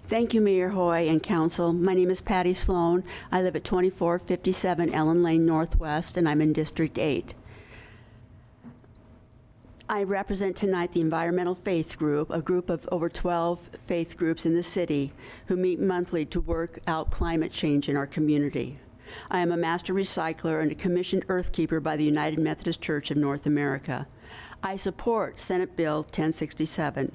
Thank you, Mayor Hoy and Council. My name is Patty Sloan. I live at 2457 Ellen Lane Northwest, and I'm in District 8. I represent tonight the Environmental Faith Group, a group of over 12 faith groups in the city who meet monthly to work out climate change in our community. I am a master recycler and a commissioned earthkeeper by the United Methodist Church of North America. I support Senate Bill 1067.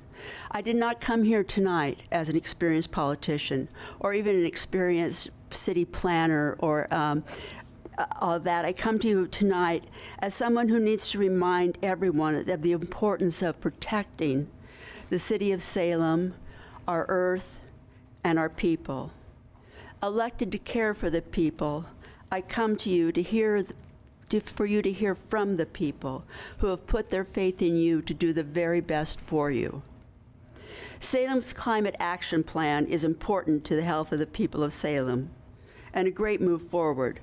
I did not come here tonight as an experienced politician or even an experienced city planner or all of that. I come to you tonight as someone who needs to remind everyone of the importance of protecting the city of Salem, our earth, and our people. Elected to care for the people, I come to you for you to hear from the people who have put their faith in you to do the very best for you. Salem's Climate Action Plan is important to the health of the people of Salem and a great move forward.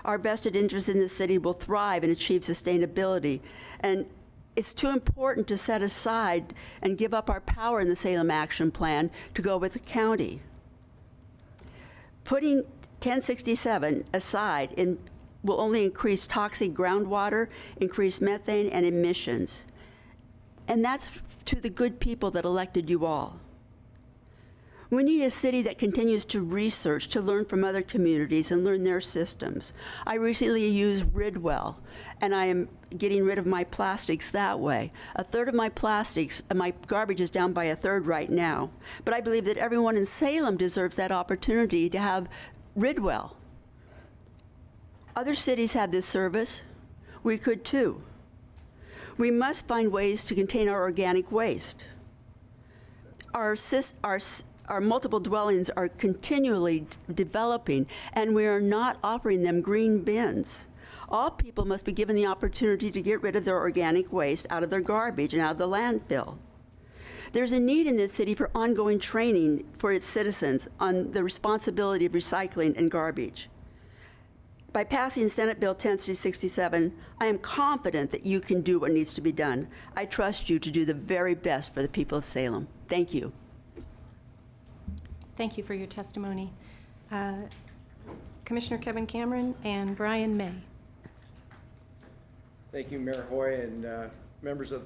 Our vested interests in the city will thrive and achieve sustainability, and it's too important to set aside and give up our power in the Salem Action Plan to go with the county. Putting 1067 aside will only increase toxic groundwater, increase methane and emissions. And that's to the good people that elected you all. We need a city that continues to research, to learn from other communities and learn their systems. I recently used Ridwell, and I am getting rid of my plastics that way. A third of my plastics, my garbage is down by a third right now. But I believe that everyone in Salem deserves that opportunity to have Ridwell. Other cities have this service. We could too. We must find ways to contain our organic waste. Our multiple dwellings are continually developing, and we are not offering them green bins. All people must be given the opportunity to get rid of their organic waste out of their garbage and out of the landfill. There's a need in this city for ongoing training for its citizens on the responsibility of recycling and garbage. By passing Senate Bill 1067, I am confident that you can do what needs to be done. I trust you to do the very best for the people of Salem. Thank you. Thank you for your testimony. Commissioner Kevin Cameron and Brian May. Thank you, Mayor Hoy, and members of,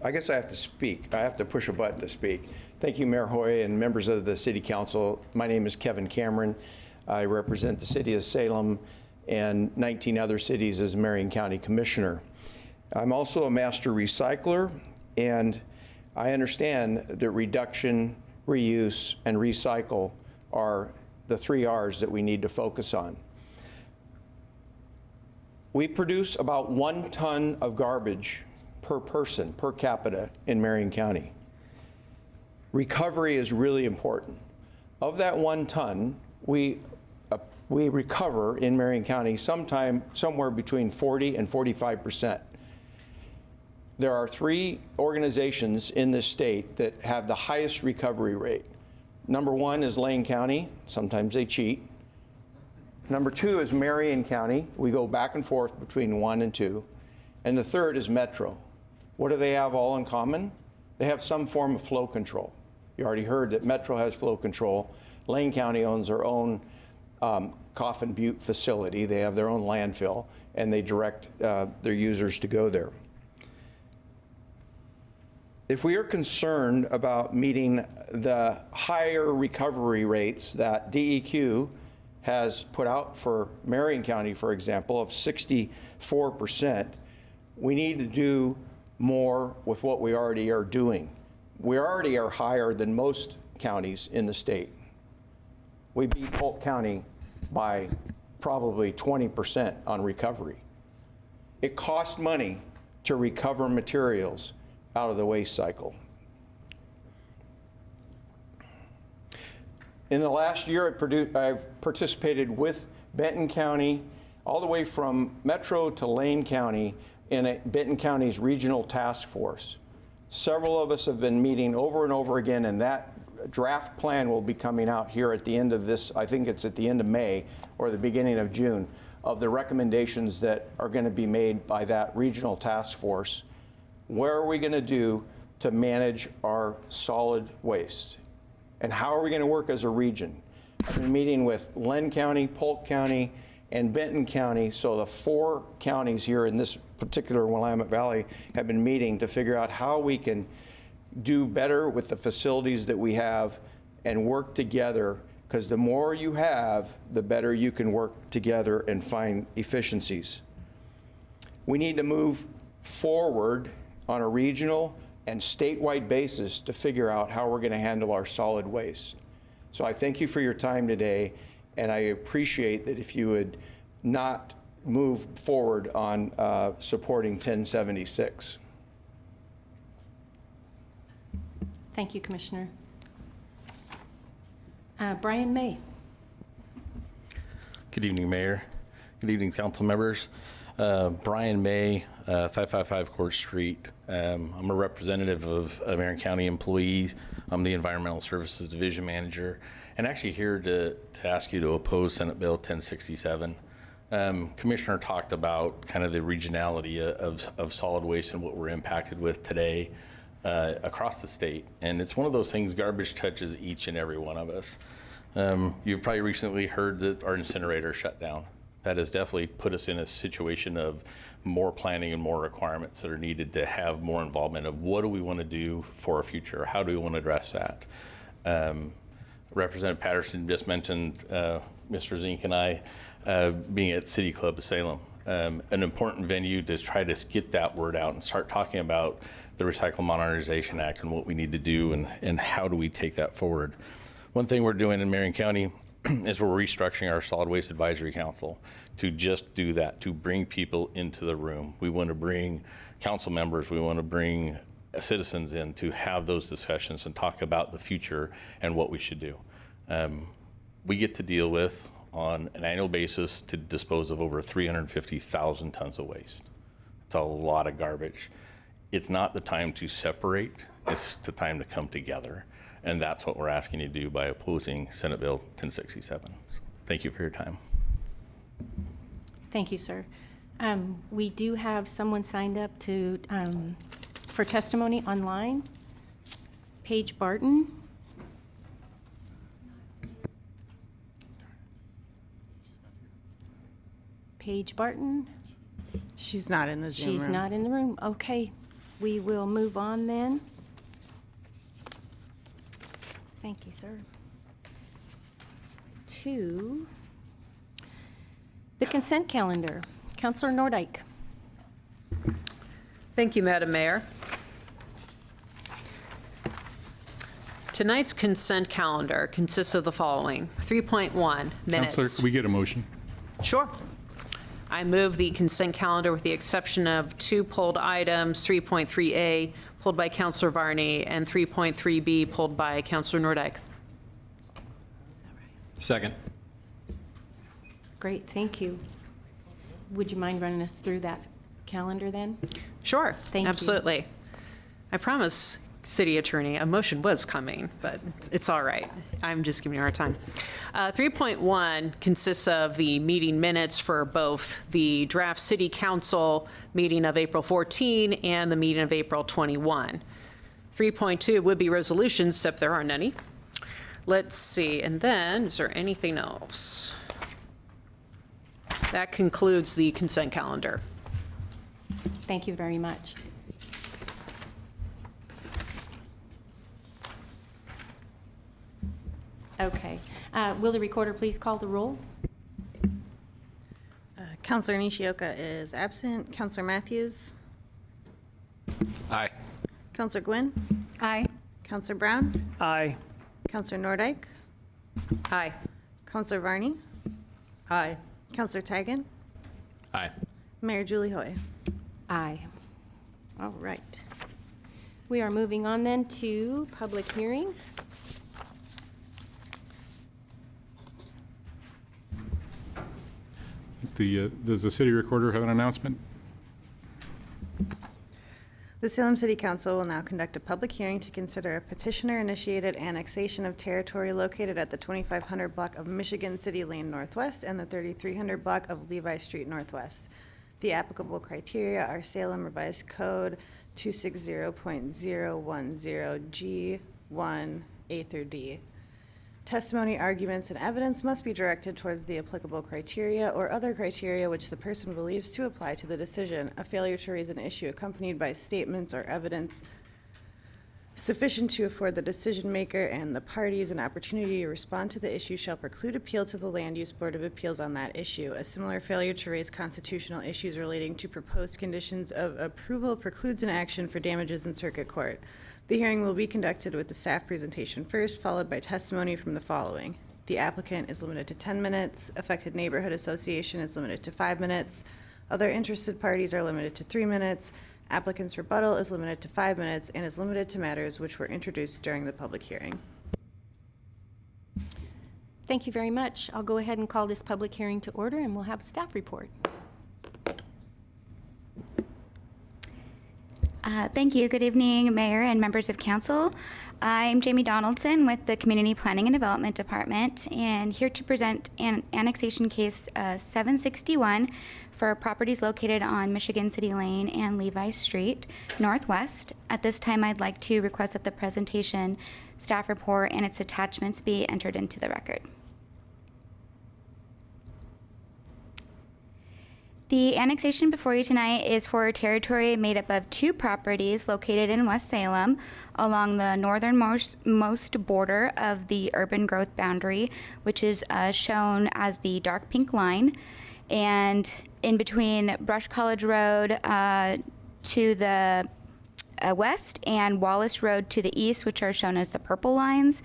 I guess I have to speak. I have to push a button to speak. Thank you, Mayor Hoy, and members of the City Council. My name is Kevin Cameron. I represent the city of Salem and 19 other cities as Marion County Commissioner. I'm also a master recycler, and I understand that reduction, reuse, and recycle are the 3 R's that we need to focus on. We produce about 1 ton of garbage per person, per capita, in Marion County. Recovery is really important. Of that 1 ton, we recover in Marion County somewhere between 40 and 45%. There are 3 organizations in this state that have the highest recovery rate. Number 1 is Lane County. Sometimes they cheat. Number 2 is Marion County. We go back and forth between 1 and 2. And the third is Metro. What do they have all in common? They have some form of flow control. You already heard that Metro has flow control. Lane County owns their own Coffin Butte facility. They have their own landfill, and they direct their users to go there. If we are concerned about meeting the higher recovery rates that DEQ has put out for Marion County, for example, of 64%, we need to do more with what we already are doing. We already are higher than most counties in the state. We beat Polk County by probably 20% on recovery. It costs money to recover materials out of the waste cycle. In the last year, I've participated with Benton County, all the way from Metro to Lane County, in Benton County's regional task force. Several of us have been meeting over and over again, and that draft plan will be coming out here at the end of this, I think it's at the end of May or the beginning of June, of the recommendations that are going to be made by that regional task force. Where are we going to do to manage our solid waste? And how are we going to work as a region? I've been meeting with Len County, Polk County, and Benton County, so the 4 counties here in this particular Willamette Valley have been meeting to figure out how we can do better with the facilities that we have and work together, because the more you have, the better you can work together and find efficiencies. We need to move forward on a regional and statewide basis to figure out how we're going to handle our solid waste. So I thank you for your time today, and I appreciate that if you would not move forward on supporting 1076. Thank you, Commissioner. Brian May. Good evening, Mayor. Good evening, council members. Brian May, 555 Court Street. I'm a representative of Marion County employees. I'm the Environmental Services Division Manager, and actually here to ask you to oppose Senate Bill 1067. Commissioner talked about kind of the regionality of solid waste and what we're impacted with today across the state. And it's one of those things, garbage touches each and every one of us. You've probably recently heard that our incinerator shut down. That has definitely put us in a situation of more planning and more requirements that are needed to have more involvement of what do we want to do for our future? How do we want to address that? Representative Patterson just mentioned Mr. Zink and I being at City Club of Salem, an important venue to try to get that word out and start talking about the Recycle Modernization Act and what we need to do and how do we take that forward. One thing we're doing in Marion County is we're restructuring our Solid Waste Advisory Council to just do that, to bring people into the room. We want to bring council members, we want to bring citizens in to have those discussions and talk about the future and what we should do. We get to deal with, on an annual basis, to dispose of over 350,000 tons of waste. It's a lot of garbage. It's not the time to separate, it's the time to come together. And that's what we're asking you to do by opposing Senate Bill 1067. So thank you for your time. Thank you, sir. We do have someone signed up to for testimony online. Paige Barton. Paige Barton. She's not in the Zoom room. She's not in the room. Okay, we will move on then. Thank you, sir. To the consent calendar. Councilor Nordike. Thank you, Madam Mayor. Tonight's consent calendar consists of the following. 3.1, minutes. Counselor, could we get a motion? Sure. I move the consent calendar with the exception of 2 pulled items, 3.3A pulled by Councilor Varney and 3.3B pulled by Councilor Nordike. Second. Great, thank you. Would you mind running us through that calendar then? Sure, Thank you. absolutely. I promise, City Attorney, a motion was coming, but it's all right. I'm just giving you a hard time. 3.1 consists of the meeting minutes for both the draft City Council meeting of April 14 and the meeting of April 21. 3.2 would be resolutions, except there aren't any. Let's see, and then, is there anything else? That concludes the consent calendar. Thank you very much. Okay. Will the recorder please call the roll? Councilor Nishioka is absent. Councilor Matthews? Aye. Councilor Gwynn? Aye. Councilor Brown? Aye. Councilor Nordike? Aye. Councilor Varney? Aye. Counselor Tigan, Aye. Mayor Julie Hoy. Aye. All right. We are moving on then to public hearings. Does the city recorder have an announcement? The Salem City Council will now conduct a public hearing to consider a petitioner-initiated annexation of territory located at the 2500 block of Michigan City Lane Northwest and the 3300 block of Levi Street Northwest. The applicable criteria are Salem Revised Code 260.010 G1 A through D. Testimony, arguments, and evidence must be directed towards the applicable criteria or other criteria which the person believes to apply to the decision. A failure to raise an issue accompanied by statements or evidence sufficient to afford the decision maker and the parties an opportunity to respond to the issue shall preclude appeal to the Land Use Board of Appeals on that issue. A similar failure to raise constitutional issues relating to proposed conditions of approval precludes an action for damages in circuit court. The hearing will be conducted with the staff presentation first, followed by testimony from the following. The applicant is limited to 10 minutes. Affected neighborhood association is limited to 5 minutes. Other interested parties are limited to 3 minutes. Applicant's rebuttal is limited to 5 minutes and is limited to matters which were introduced during the public hearing. Thank you very much. I'll go ahead and call this public hearing to order, and we'll have a staff report. Thank you. Good evening, Mayor and members of Council. I'm Jamie Donaldson with the Community Planning and Development Department, and here to present an annexation case 761 for properties located on Michigan City Lane and Levi Street Northwest. At this time, I'd like to request that the presentation, staff report, and its attachments be entered into the record. The annexation before you tonight is for a territory made up of 2 properties located in West Salem along the northernmost border of the urban growth boundary, which is shown as the dark pink line, and in between Brush College Road to the west and Wallace Road to the east, which are shown as the purple lines.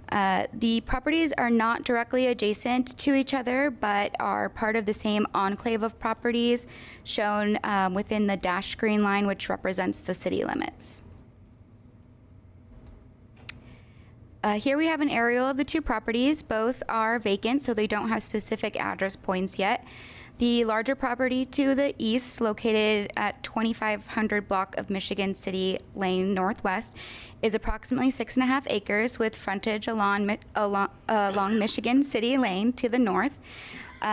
The properties are not directly adjacent to each other, but are part of the same enclave of properties shown within the dashed green line, which represents the city limits. Here we have an aerial of the 2 properties. Both are vacant, so they don't have specific address points yet. The larger property to the east, located at 2500 block of Michigan City Lane Northwest, is approximately 6.5 acres with frontage along Michigan City Lane to the north.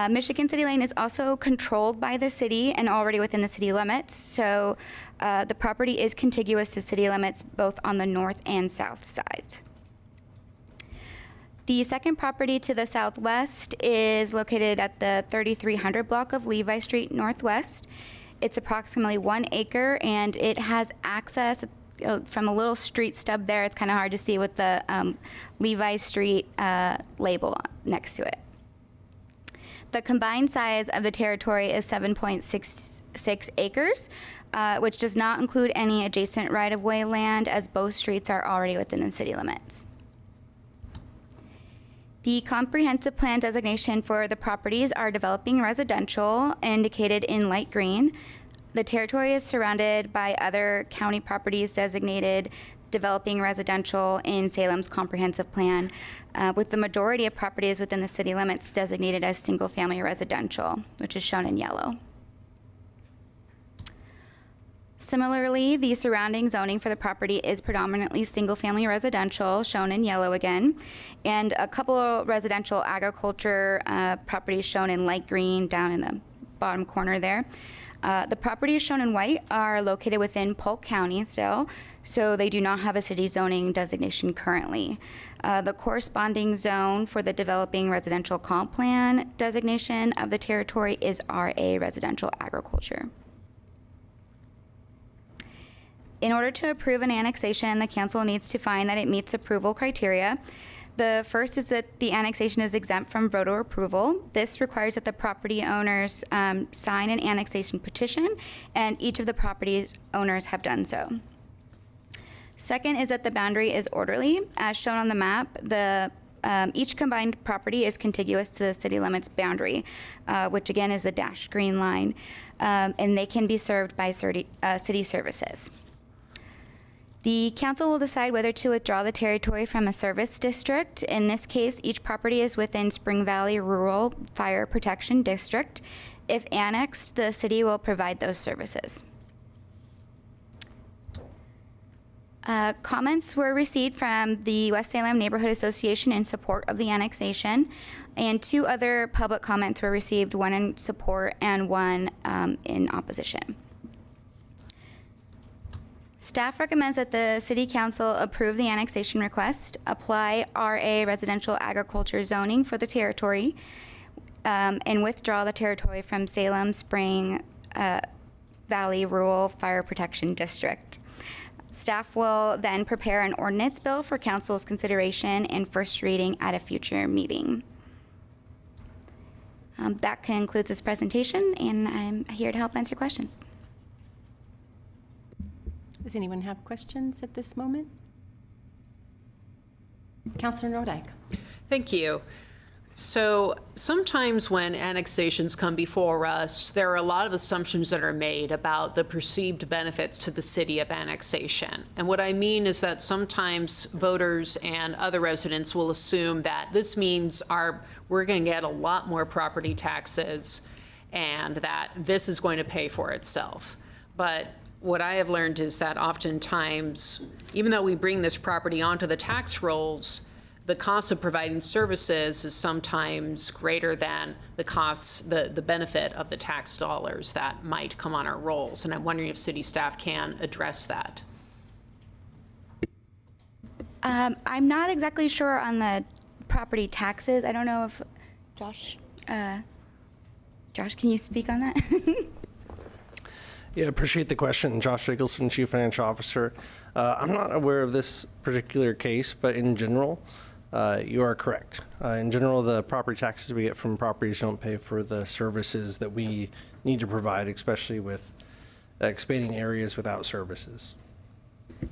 Michigan City Lane is also controlled by the city and already within the city limits, so the property is contiguous to city limits both on the north and south sides. The second property to the southwest is located at the 3300 block of Levi Street Northwest. It's approximately 1 acre, and it has access from a little street stub there. It's kind of hard to see with the Levi Street label next to it. The combined size of the territory is 7.66 acres, which does not include any adjacent right-of-way land, as both streets are already within the city limits. The comprehensive plan designation for the properties are developing residential, indicated in light green. The territory is surrounded by other county properties designated developing residential in Salem's comprehensive plan, with the majority of properties within the city limits designated as single-family residential, which is shown in yellow. Similarly, the surrounding zoning for the property is predominantly single-family residential, shown in yellow again, and a couple of residential agriculture properties shown in light green down in the bottom corner there. The properties shown in white are located within Polk County still, so they do not have a city zoning designation currently. The corresponding zone for the developing residential comp plan designation of the territory is RA, residential agriculture. In order to approve an annexation, the council needs to find that it meets approval criteria. The first is that the annexation is exempt from voter approval. This requires that the property owners sign an annexation petition, and each of the property owners have done so. Second is that the boundary is orderly. As shown on the map, the Each combined property is contiguous to the city limits boundary, which again is the dashed green line, and they can be served by city services. The council will decide whether to withdraw the territory from a service district. In this case, each property is within Spring Valley Rural Fire Protection District. If annexed, the city will provide those services. Comments were received from the West Salem Neighborhood Association in support of the annexation, and 2 other public comments were received, one in support and one in opposition. Staff recommends that the City Council approve the annexation request, apply RA residential agriculture zoning for the territory, and withdraw the territory from Salem Spring Valley Rural Fire Protection District. Staff will then prepare an ordinance bill for council's consideration and first reading at a future meeting. That concludes this presentation, and I'm here to help answer questions. Does anyone have questions at this moment? Councilor Nordyke. Thank you. So sometimes when annexations come before us, there are a lot of assumptions that are made about the perceived benefits to the city of annexation. And what I mean is that sometimes voters and other residents will assume that this means we're going to get a lot more property taxes and that this is going to pay for itself. But what I have learned is that oftentimes, even though we bring this property onto the tax rolls, the cost of providing services is sometimes greater than the costs, the benefit of the tax dollars that might come on our rolls. And I'm wondering if city staff can address that. I'm not exactly sure on the property taxes. I don't know if Josh, can you speak on that? Yeah, appreciate the question. Josh Eggleston, Chief Financial Officer. I'm not aware of this particular case, but in general, you are correct. In general, the property taxes we get from properties don't pay for the services that we need to provide, especially with expanding areas without services.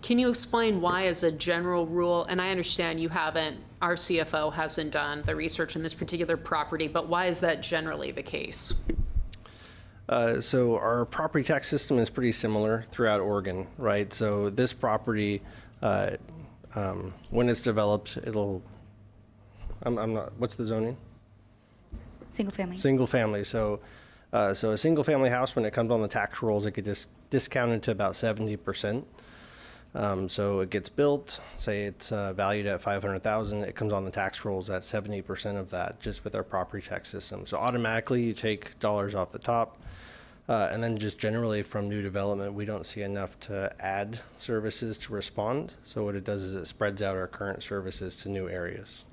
Can you explain why, as a general rule, and I understand our CFO hasn't done the research on this particular property, but why is that generally the case? So our property tax system is pretty similar throughout Oregon, right? So this property, when it's developed, what's the zoning? Single family. Single family. So a single family house, when it comes on the tax rolls, it gets discounted to about 70%. So it gets built, say it's valued at $500,000, it comes on the tax rolls at 70% of that, just with our property tax system. So automatically you take dollars off the top. And then just generally from new development, we don't see enough to add services to respond. So what it does is it spreads out our current services to new areas.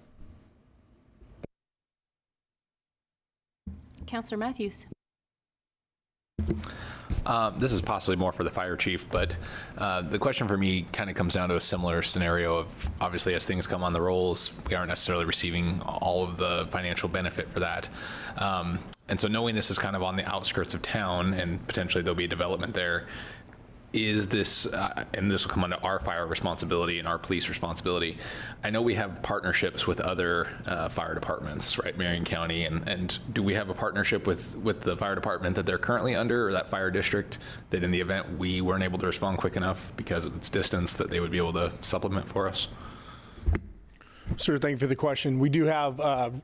Councilor Matthews. This is possibly more for the fire chief, but the question for me kind of comes down to a similar scenario of, obviously, as things come on the rolls, we aren't necessarily receiving all of the financial benefit for that. And so knowing this is kind of on the outskirts of town and potentially there'll be a development there, is this, and this will come under our fire responsibility and our police responsibility. I know we have partnerships with other fire departments, right, Marion County, and do we have a partnership with the fire department that they're currently under, or that fire district, that in the event we weren't able to respond quick enough because of its distance, that they would be able to supplement for us? Sure, thank you for the question. We do have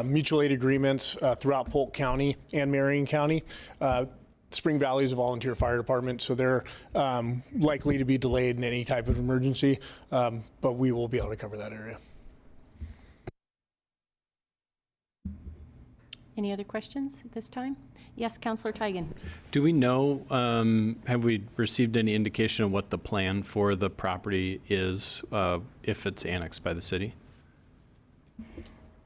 mutual aid agreements throughout Polk County and Marion County. Spring Valley is a volunteer fire department, so they're likely to be delayed in any type of emergency, but we will be able to cover that area. Any other questions at this time? Yes, Councilor Tigan. Do we know, have we received any indication of what the plan for the property is if it's annexed by the city?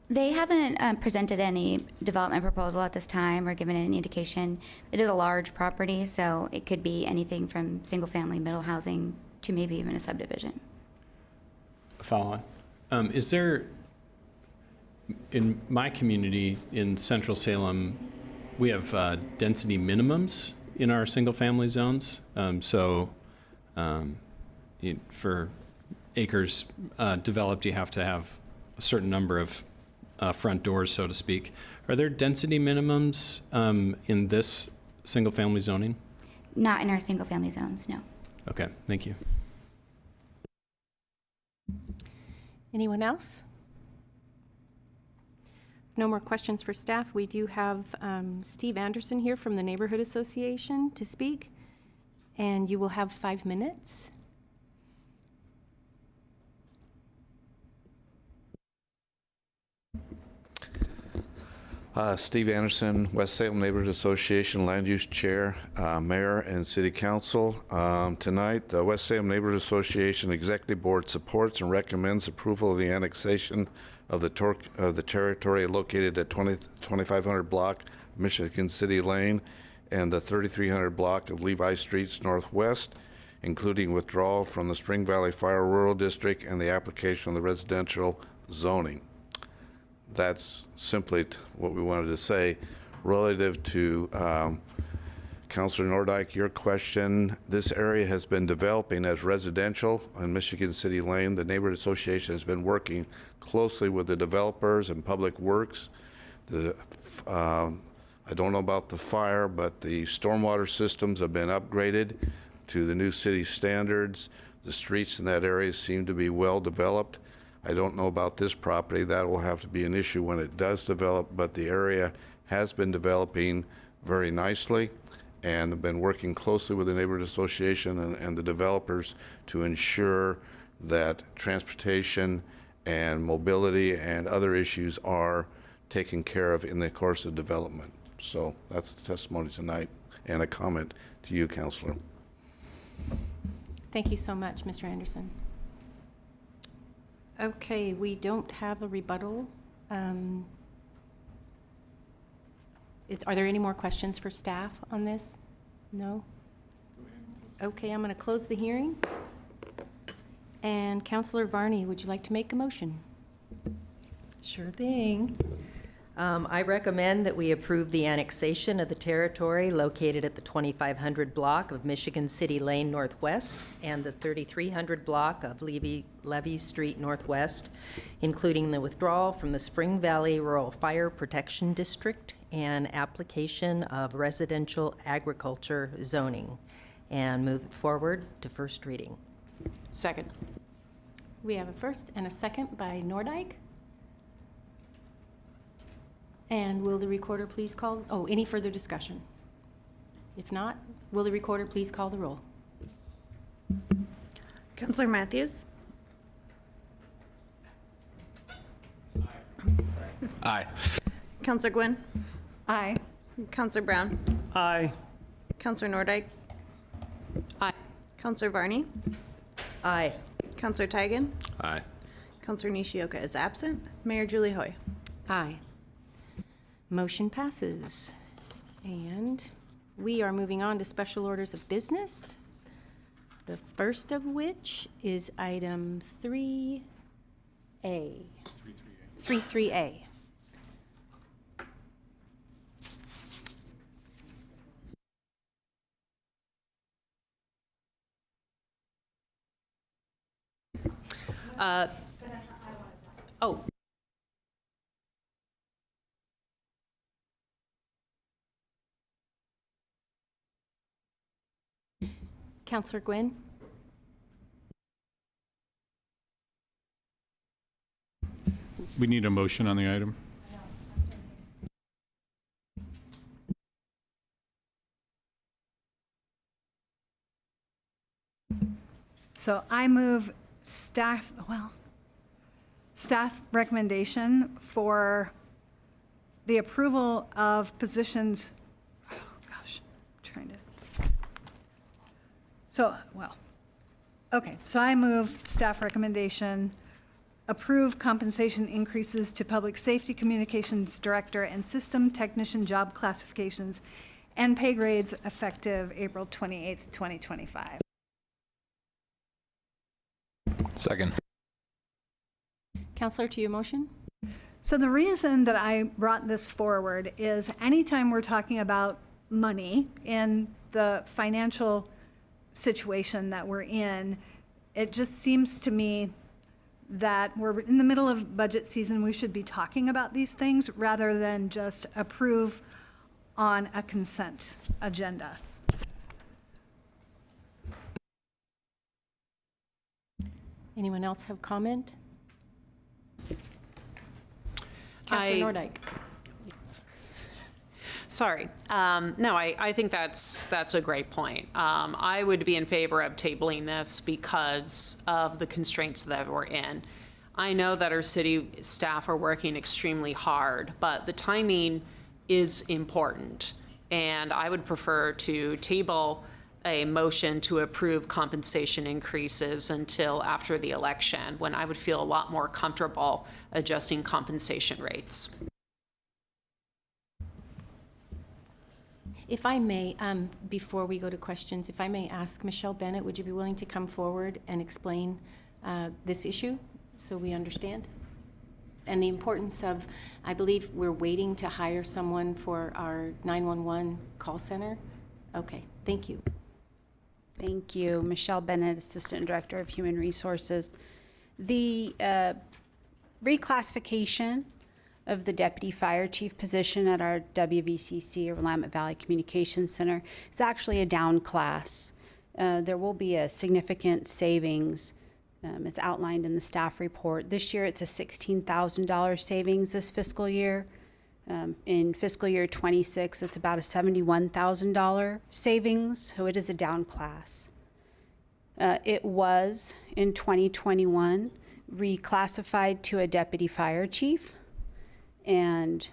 They haven't presented any development proposal at this time or given any indication. It is a large property, so it could be anything from single family, middle housing, to maybe even a subdivision. Follow on. Is there, in my community in Central Salem, we have density minimums in our single family zones. For acres developed, you have to have a certain number of front doors, so to speak. Are there density minimums in this single-family zoning? Not in our single-family zones, no. Okay, thank you. Anyone else? No more questions for staff. We do have Steve Anderson here from the Neighborhood Association to speak, and you will have 5 minutes. Steve Anderson, West Salem Neighborhood Association Land Use Chair, Mayor, and City Council. Tonight, the West Salem Neighborhood Association Executive Board supports and recommends approval of the annexation of the territory located at 2500 block Michigan City Lane and the 3300 block of Levi Streets Northwest, including withdrawal from the Spring Valley Fire Rural District and the application of the residential zoning. That's simply what we wanted to say. Relative to Councilor Nordyke, your question, this area has been developing as residential on Michigan City Lane. The Neighborhood Association has been working closely with the developers and Public Works. I don't know about the fire, but the stormwater systems have been upgraded to the new city standards. The streets in that area seem to be well developed. I don't know about this property. That will have to be an issue when it does develop, but the area has been developing very nicely and have been working closely with the Neighborhood Association and the developers to ensure that transportation and mobility and other issues are taken care of in the course of development. So that's the testimony tonight and a comment to you, Councilor. Thank you so much, Mr. Anderson. Okay, we don't have a rebuttal. Are there any more questions for staff on this? No? Okay, I'm going to close the hearing. And Councilor Varney, would you like to make a motion? Sure thing. I recommend that we approve the annexation of the territory located at the 2500 block of Michigan City Lane Northwest and the 3300 block of Levy Street Northwest, including the withdrawal from the Spring Valley Rural Fire Protection District and application of residential agriculture zoning, and move it forward to first reading. Second. We have a first and a second by Nordyke. And will the recorder please call, any further discussion? If not, will the recorder please call the roll? Councilor Matthews? Aye. Councilor Gwynn? Aye. Councilor Brown? Aye. Councilor Nordyke? Aye. Councilor Varney? Aye. Councilor Tigan? Aye. Councilor Nishioka is absent. Mayor Julie Hoy? Aye. Motion passes. And we are moving on to special orders of business, the first of which is item 3A. 3A. Oh. Councilor Gwynn? We need a motion on the item. So I move staff recommendation for the approval of positions, so I move staff recommendation, approve compensation increases to Public Safety Communications Director and System Technician job classifications and pay grades effective April 28th, 2025. Second. Councilor, to your motion? So the reason that I brought this forward is anytime we're talking about money in the financial situation that we're in, it just seems to me that we're in the middle of budget season, we should be talking about these things rather than just approve on a consent agenda. Anyone else have comment? Councilor Nordyke. Sorry. No, I think that's a great point. I would be in favor of tabling this because of the constraints that we're in. I know that our city staff are working extremely hard, but the timing is important. And I would prefer to table a motion to approve compensation increases until after the election, when I would feel a lot more comfortable adjusting compensation rates. If I may, before we go to questions, if I may ask Michelle Bennett, would you be willing to come forward and explain this issue so we understand? And the importance of, I believe we're waiting to hire someone for our 911 call center. Okay, thank you. Thank you. Michelle Bennett, Assistant Director of Human Resources. The reclassification of the Deputy Fire Chief position at our WVCC, or Willamette Valley Communications Center, is actually a down class. There will be a significant savings. It's outlined in the staff report. This year, it's a $16,000 savings this fiscal year. In fiscal year 26, it's about a $71,000 savings, so it is a down class. It was, in 2021, reclassified to a deputy fire chief, and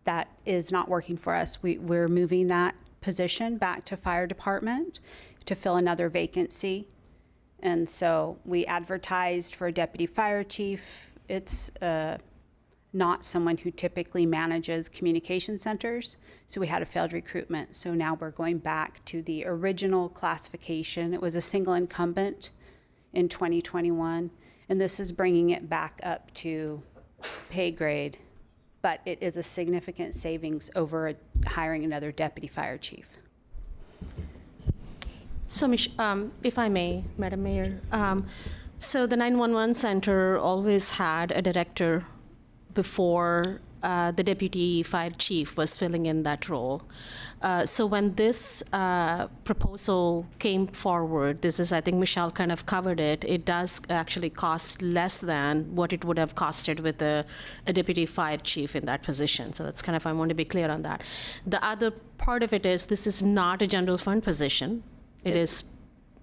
that is not working for us. We're moving that position back to fire department to fill another vacancy. And so we advertised for a deputy fire chief. It's not someone who typically manages communication centers, so we had a failed recruitment. So now we're going back to the original classification. It was a single incumbent in 2021, and this is bringing it back up to pay grade, but it is a significant savings over hiring another deputy fire chief. So, if I may, Madam Mayor, so the 911 center always had a director before the deputy fire chief was filling in that role. So when this proposal came forward, this is, I think Michelle kind of covered it, it does actually cost less than what it would have costed with a deputy fire chief in that position. So that's kind of, I want to be clear on that. The other part of it is this is not a general fund position. It is.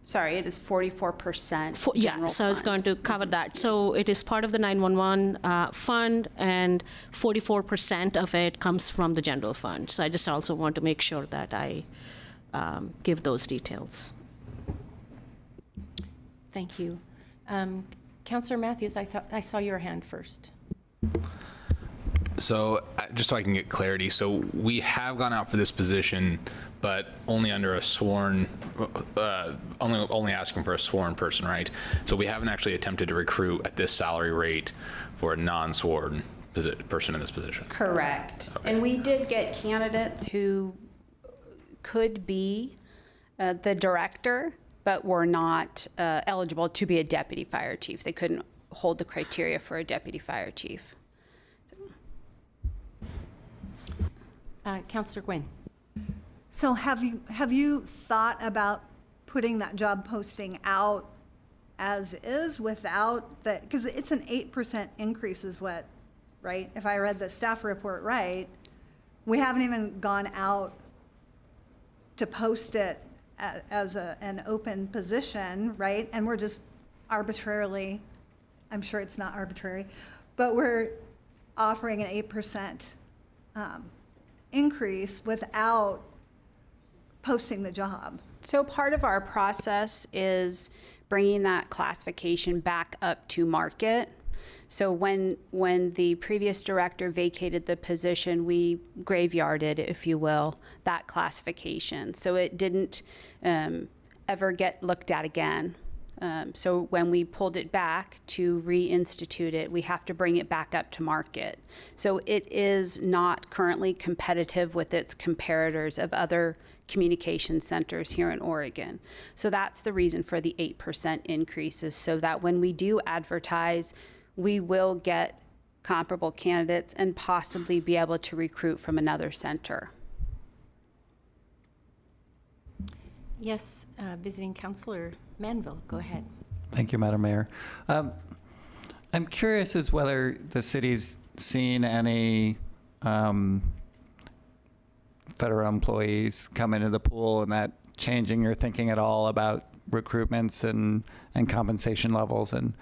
Sorry, it is 44% Yeah, so I was going to cover that. So it is part of the 911 fund, and 44% of it comes from the general fund. So I just also want to make sure that I give those details. Thank you. Councillor Matthews, I saw your hand first. So just so I can get clarity, so we have gone out for this position, but only under a sworn, only asking for a sworn person, right? So we haven't actually attempted to recruit at this salary rate for a non-sworn person in this position. Correct. Okay. And we did get candidates who could be the director, but were not eligible to be a deputy fire chief. They couldn't hold the criteria for a deputy fire chief. Councillor Gwynn. So have you thought about putting that job posting out as is without the, because it's an 8% increase is what, right? If I read the staff report right, we haven't even gone out to post it as an open position, right? And we're just arbitrarily, I'm sure it's not arbitrary, but we're offering an 8% increase without posting the job. So part of our process is bringing that classification back up to market. So when the previous director vacated the position, we graveyarded, if you will, that classification. So it didn't ever get looked at again. So when we pulled it back to reinstitute it, we have to bring it back up to market. So it is not currently competitive with its comparators of other communication centers here in Oregon. So that's the reason for the 8% increases, so that when we do advertise, we will get comparable candidates and possibly be able to recruit from another center. Yes, visiting counselor Manville, go ahead. Thank you, Madam Mayor. I'm curious as whether the city's seen any federal employees come into the pool and that changing your thinking at all about recruitments and compensation levels, and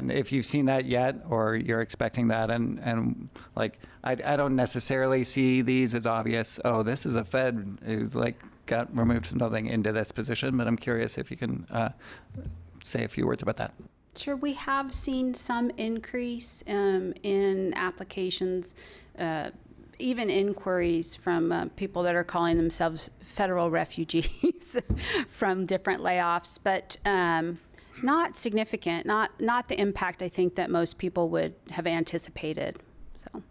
if you've seen that yet or you're expecting that, and like I don't necessarily see these as obvious, oh, this is a Fed who like got removed from something into this position, but I'm curious if you can say a few words about that. Sure, we have seen some increase in applications, even inquiries from people that are calling themselves federal refugees from different layoffs, but not significant, not the impact I think that most people would have anticipated. So,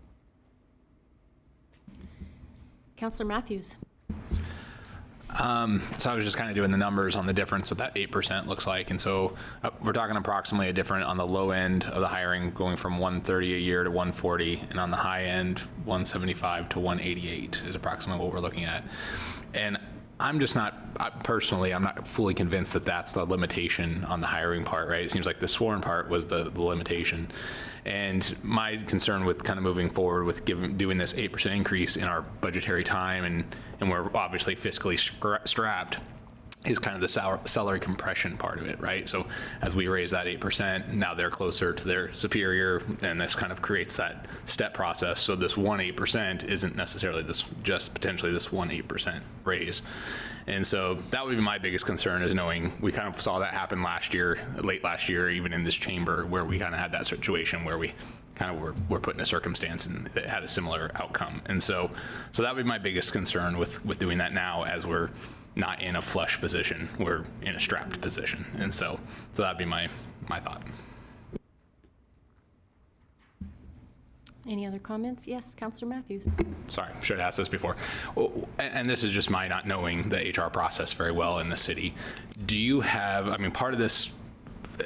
Councillor Matthews. So I was just kind of doing the numbers on the difference what that 8% looks like. And so we're talking approximately a different on the low end of the hiring going from 130 a year to 140, and on the high end, 175 to 188 is approximately what we're looking at. And I'm just not, personally, I'm not fully convinced that that's the limitation on the hiring part, right? It seems like the sworn part was the limitation. And my concern with kind of moving forward with doing this 8% increase in our budgetary time, and we're obviously fiscally strapped, is kind of the salary compression part of it, right? So as we raise that 8%, now they're closer to their superior, and this kind of creates that step process. So this 8% isn't necessarily just potentially this 8% raise. And so that would be my biggest concern, is knowing we kind of saw that happen last year, late last year, even in this chamber, where we kind of had that situation where we kind of were put in a circumstance and it had a similar outcome. And so that would be my biggest concern with doing that now, as we're not in a flush position, we're in a strapped position. And so that'd be my thought. Any other comments? Yes, Councillor Matthews. Sorry, should have asked this before. And this is just my not knowing the HR process very well in the city. Do you have, I mean, part of this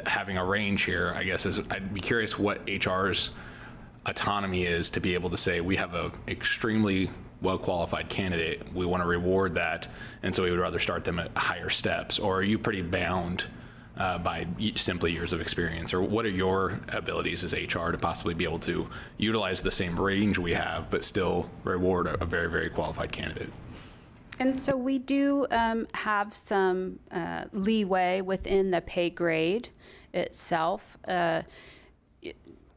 having a range here, I guess, is I'd be curious what HR's autonomy is to be able to say, we have a extremely well-qualified candidate, we want to reward that, and so we would rather start them at higher steps? Or are you pretty bound by simply years of experience? Or what are your abilities as HR to possibly be able to utilize the same range we have, but still reward a very, very qualified candidate? and so we do have some leeway within the pay grade itself.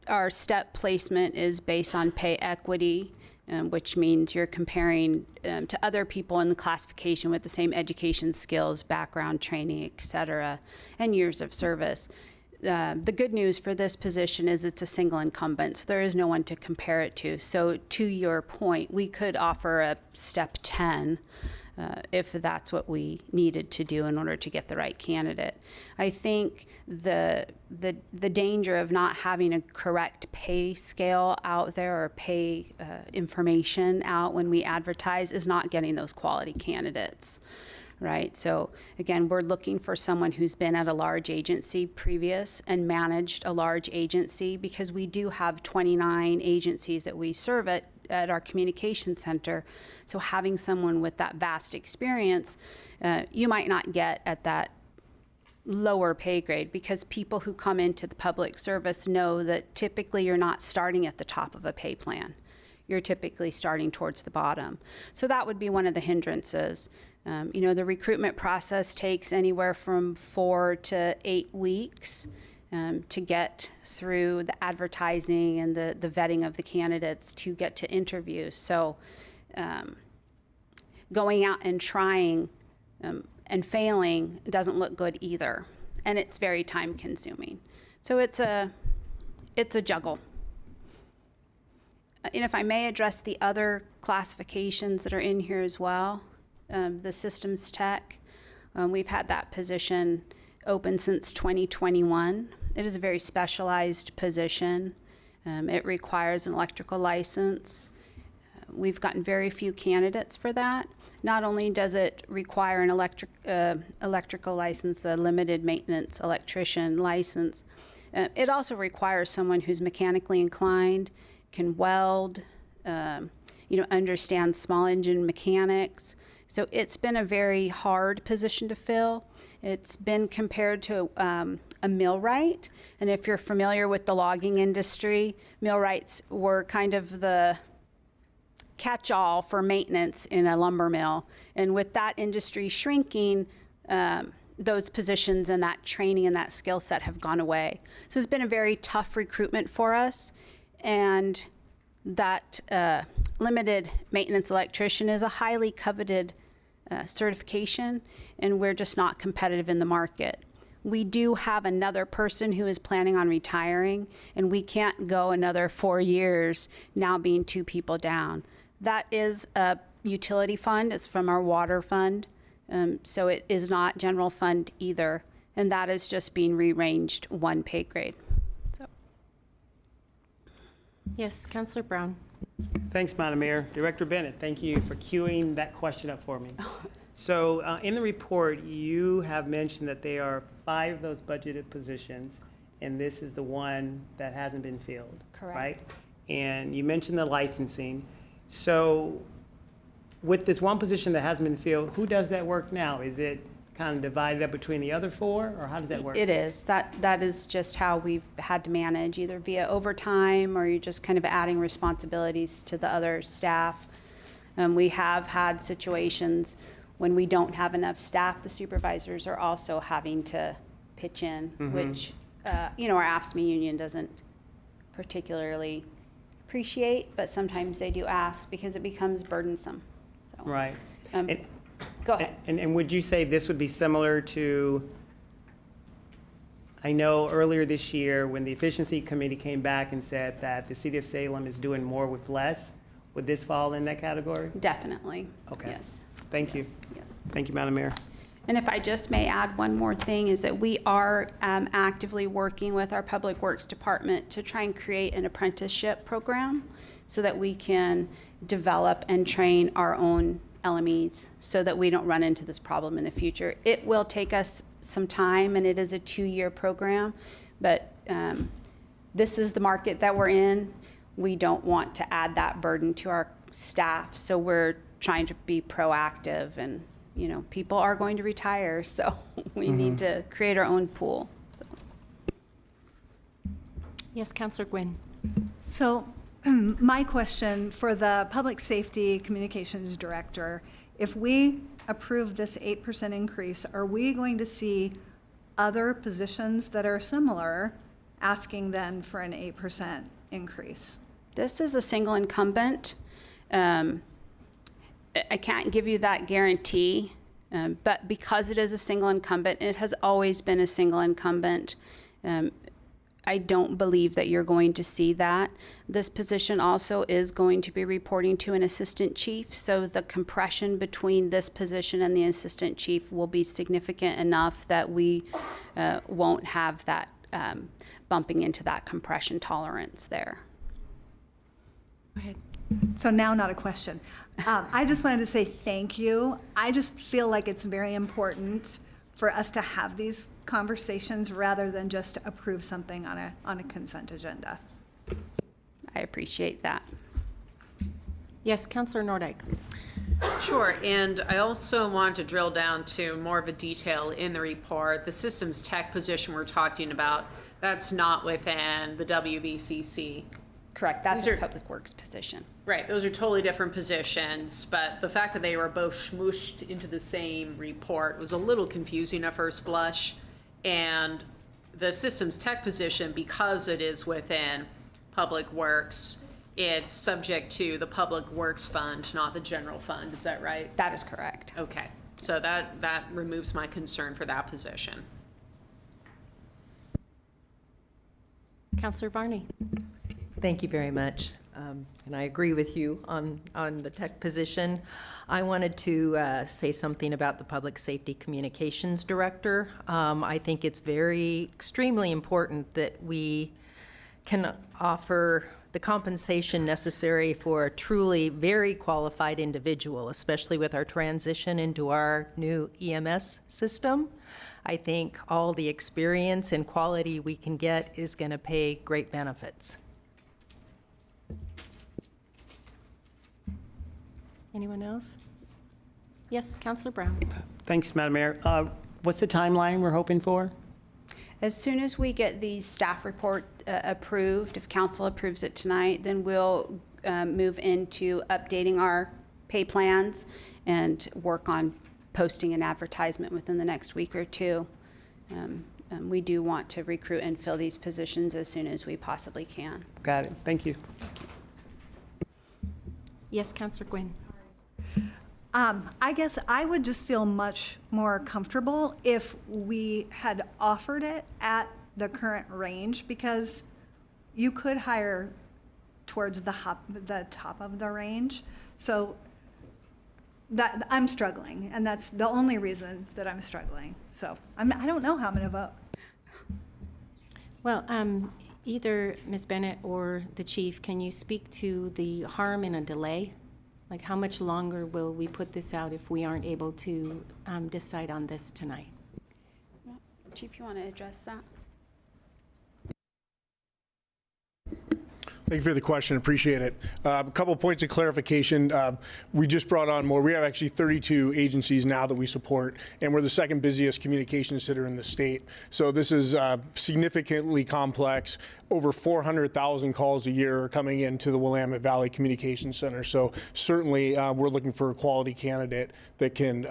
Our step placement is based on pay equity, which means you're comparing to other people in the classification with the same education, skills, background, training, et cetera, and years of service. The good news for this position is it's a single incumbent, so there is no one to compare it to. So to your point, we could offer a step 10 if that's what we needed to do in order to get the right candidate. I think the danger of not having a correct pay scale out there, or pay information out when we advertise, is not getting those quality candidates, right? So again, we're looking for someone who's been at a large agency previous and managed a large agency, because we do have 29 agencies that we serve at our communication center. So having someone with that vast experience, you might not get at that lower pay grade, because people who come into the public service know that typically you're not starting at the top of a pay plan. You're typically starting towards the bottom. So that would be one of the hindrances. You know, the recruitment process takes anywhere from 4 to 8 weeks to get through the advertising and the vetting of the candidates to get to interviews. So going out and trying and failing doesn't look good either, and it's very time consuming. So it's a juggle. And if I may address the other classifications that are in here as well, the systems tech, we've had that position open since 2021. It is a very specialized position. It requires an electrical license. We've gotten very few candidates for that. Not only does it require an electrical license, a limited maintenance electrician license, it also requires someone who's mechanically inclined, can weld, understands small engine mechanics. So it's been a very hard position to fill. It's been compared to a millwright. And if you're familiar with the logging industry, millwrights were kind of the catch-all for maintenance in a lumber mill. And with that industry shrinking, those positions and that training and that skill set have gone away. So it's been a very tough recruitment for us. And that limited maintenance electrician is a highly coveted certification, and we're just not competitive in the market. We do have another person who is planning on retiring, and we can't go another 4 years now being 2 people down. That is a utility fund. It's from our water fund. So it is not general fund either. And that is just being rearranged 1 pay grade. So. Yes, Councillor Brown. Thanks, Madam Mayor. Director Bennett, thank you for queuing that question up for me. So in the report, you have mentioned that there are 5 of those budgeted positions, and this is the one that hasn't been filled. Correct. Right? And you mentioned the licensing. So with this one position that hasn't been filled, who does that work now? Is it kind of divided up between the other 4, or how does that work? It is. That is just how we've had to manage, either via overtime or you're just kind of adding responsibilities to the other staff. We have had situations when we don't have enough staff, the supervisors are also having to pitch in, which, our AFSCME union doesn't particularly appreciate, but sometimes they do ask because it becomes burdensome. So, right. Go ahead. And would you say this would be similar to, I know earlier this year when the Efficiency Committee came back and said that the City of Salem is doing more with less, would this fall in that category? Definitely. Okay. Yes. Thank you. Yes. Thank you, Madam Mayor. And if I just may add one more thing, is that we are actively working with our Public Works Department to try and create an apprenticeship program so that we can develop and train our own LMEs so that we don't run into this problem in the future. It will take us some time, and it is a 2-year program, but this is the market that we're in. We don't want to add that burden to our staff, so we're trying to be proactive, and people are going to retire, so we need to create our own pool. So. Yes, Councillor Gwynn. So my question for the Public Safety Communications Director, if we approve this 8% increase, are we going to see other positions that are similar asking then for an 8% increase? This is a single incumbent. I can't give you that guarantee, but because it is a single incumbent, it has always been a single incumbent. I don't believe that you're going to see that. This position also is going to be reporting to an assistant chief, so the compression between this position and the assistant chief will be significant enough that we won't have that bumping into that compression tolerance there. Go ahead. So now not a question. I just wanted to say thank you. I just feel like it's very important for us to have these conversations rather than just approve something on a consent agenda. I appreciate that. Yes, Councillor Nordyke. Sure, and I also want to drill down to more of a detail in the report. The systems tech position we're talking about, that's not within the WVCC. Correct, that's a public works position. Right, those are totally different positions, but the fact that they were both smooshed into the same report was a little confusing at first blush. And the systems tech position, because it is within public works, it's subject to the public works fund, not the general fund, is that right? That is correct. Okay, so that removes my concern for that position. Councillor Varney. Thank you very much. and I agree with you on the tech position. I wanted to say something about the Public Safety Communications Director. I think it's extremely important that we can offer the compensation necessary for a truly very qualified individual, especially with our transition into our new EMS system. I think all the experience and quality we can get is going to pay great benefits. Anyone else? Yes, Councilor Brown. Thanks, Madam Mayor. What's the timeline we're hoping for? As soon as we get the staff report approved, if council approves it tonight, then we'll move into updating our pay plans and work on posting an advertisement within the next week or two. We do want to recruit and fill these positions as soon as we possibly can. Got it. Thank you. Yes, Councilor Gwynn. I guess I would just feel much more comfortable if we had offered it at the current range, because you could hire towards the top of the range. So that I'm struggling, and that's the only reason that I'm struggling. So I don't know how I'm going to vote. Well, either Ms. Bennett or the chief, can you speak to the harm in a delay? Like, how much longer will we put this out if we aren't able to decide on this tonight? Chief, you want to address that? Thank you for the question. Appreciate it. A couple points of clarification. We just brought on more. We have actually 32 agencies now that we support, and we're the second busiest communications center in the state. So this is significantly complex. Over 400,000 calls a year are coming into the Willamette Valley Communications Center. So certainly we're looking for a quality candidate that can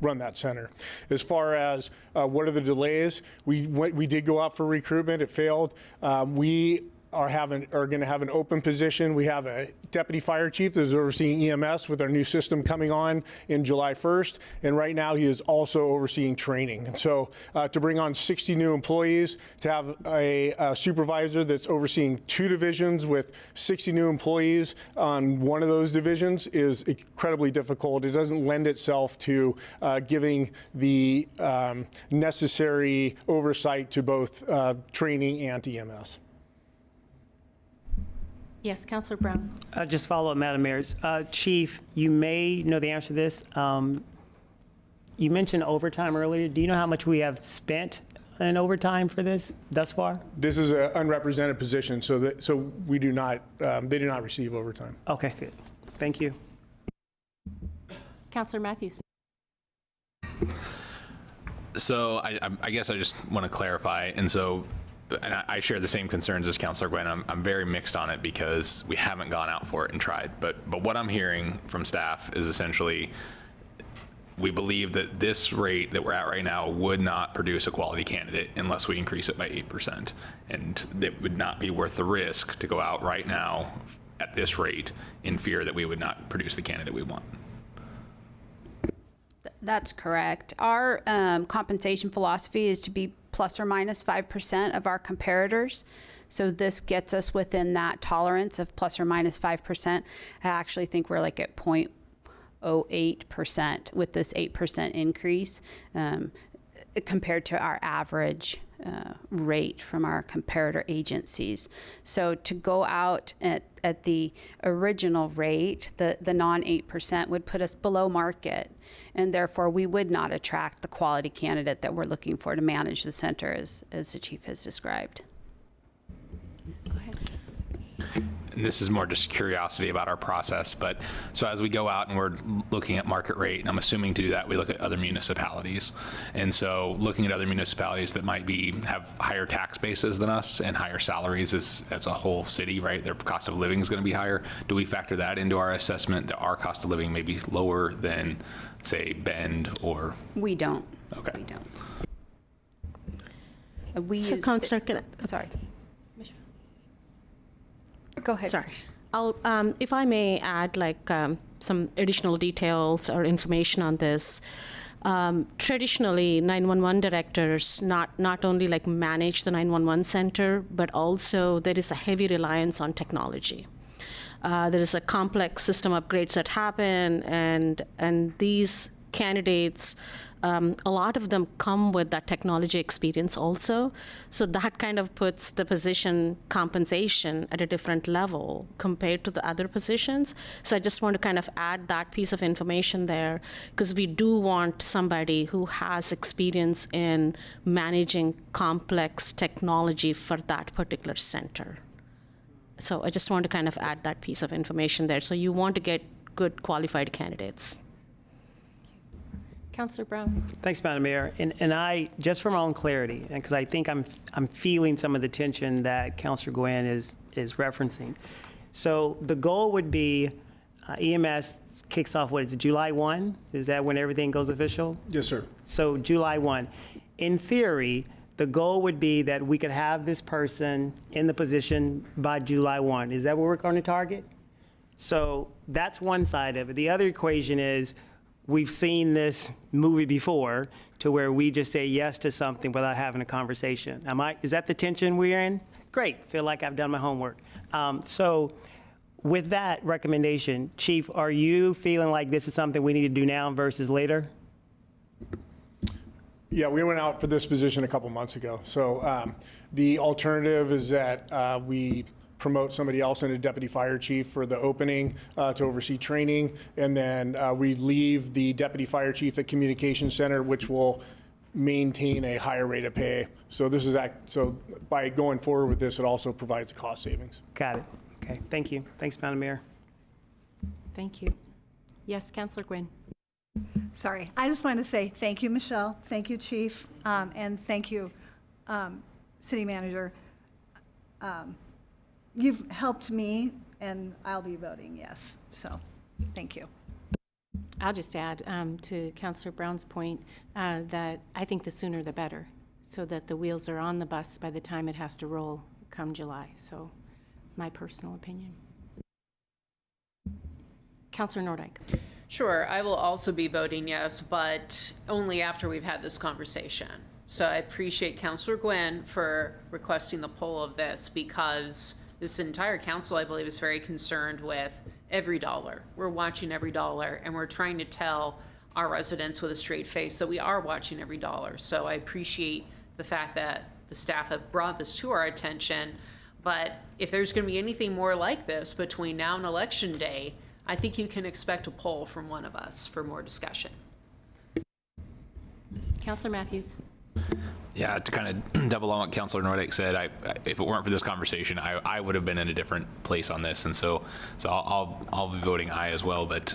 run that center. As far as what are the delays, we did go out for recruitment. It failed. We are going to have an open position. We have a deputy fire chief that is overseeing EMS with our new system coming on in July 1st. And right now he is also overseeing training. And so to bring on 60 new employees, to have a supervisor that's overseeing 2 divisions with 60 new employees on one of those divisions is incredibly difficult. It doesn't lend itself to giving the necessary oversight to both training and EMS. Yes, Councilor Brown. Just follow up, Madam Mayor. Chief, you may know the answer to this. You mentioned overtime earlier. Do you know how much we have spent in overtime for this thus far? This is an unrepresented position, so we do not. They do not receive overtime. Okay, good. Thank you. Councilor Matthews. So I guess I just want to clarify, and I share the same concerns as Councilor Gwen. I'm very mixed on it because we haven't gone out for it and tried. But what I'm hearing from staff is essentially we believe that this rate that we're at right now would not produce a quality candidate unless we increase it by 8%. And it would not be worth the risk to go out right now at this rate in fear that we would not produce the candidate we want. That's correct. Our compensation philosophy is to be plus or minus 5% of our comparators. So this gets us within that tolerance of plus or minus 5%. I actually think we're like at 0.08% with this 8% increase compared to our average rate from our comparator agencies. So to go out at the original rate, the non-8% would put us below market, and therefore we would not attract the quality candidate that we're looking for to manage the center as the chief has described. Go ahead. And this is more just curiosity about our process, but so as we go out and we're looking at market rate, and I'm assuming to do that we look at other municipalities, and so looking at other municipalities that might have higher tax bases than us and higher salaries as a whole city, right? Their cost of living is going to be higher. Do we factor that into our assessment that our cost of living may be lower than, say, Bend or? We don't. Okay. We don't. So, Councilor, sorry. Go ahead. Sorry. I'll, if I may add some additional details or information on this. Traditionally, 911 directors not only manage the 911 center, but also there is a heavy reliance on technology. There is a complex system upgrades that happen, and these candidates, a lot of them come with that technology experience also. So that kind of puts the position compensation at a different level compared to the other positions. So I just want to kind of add that piece of information there, because we do want somebody who has experience in managing complex technology for that particular center. So I just want to kind of add that piece of information there. So you want to get good qualified candidates. Councillor Brown. Thanks, Madam Mayor. And I, just for my own clarity, because I think I'm feeling some of the tension that Councillor Gwen is referencing. So the goal would be EMS kicks off, what is it, July 1? Is that when everything goes official? Yes, sir. So July 1. In theory, the goal would be that we could have this person in the position by July 1. Is that what we're going to target? So that's one side of it. The other equation is, we've seen this movie before to where we just say yes to something without having a conversation. Is that the tension we're in? Great, feel like I've done my homework. So with that recommendation, Chief, are you feeling like this is something we need to do now versus later? Yeah, we went out for this position a couple months ago. So the alternative is that we promote somebody else into deputy fire chief for the opening to oversee training, and then we leave the deputy fire chief at communications center, which will maintain a higher rate of pay. So this is so by going forward with this, it also provides cost savings. Got it. Okay, thank you. Thanks, Madam Mayor. Thank you. Yes, Councillor Gwynn. Sorry, I just wanted to say thank you, Michelle. Thank you, Chief, and thank you, City Manager. You've helped me, and I'll be voting yes. So, thank you. I'll just add to Councillor Brown's point that I think the sooner the better, so that the wheels are on the bus by the time it has to roll come July. So, my personal opinion. Councillor Nordyke. Sure, I will also be voting yes, but only after we've had this conversation. So I appreciate Councillor Gwen for requesting the poll of this, because this entire council, I believe, is very concerned with every dollar. We're watching every dollar, and we're trying to tell our residents with a straight face that we are watching every dollar. So I appreciate the fact that the staff have brought this to our attention. But if there's going to be anything more like this between now and Election Day, I think you can expect a poll from one of us for more discussion. Councillor Matthews. Yeah, to kind of double on what Councillor Nordyke said, if it weren't for this conversation, I would have been in a different place on this, and so I'll be voting aye as well. But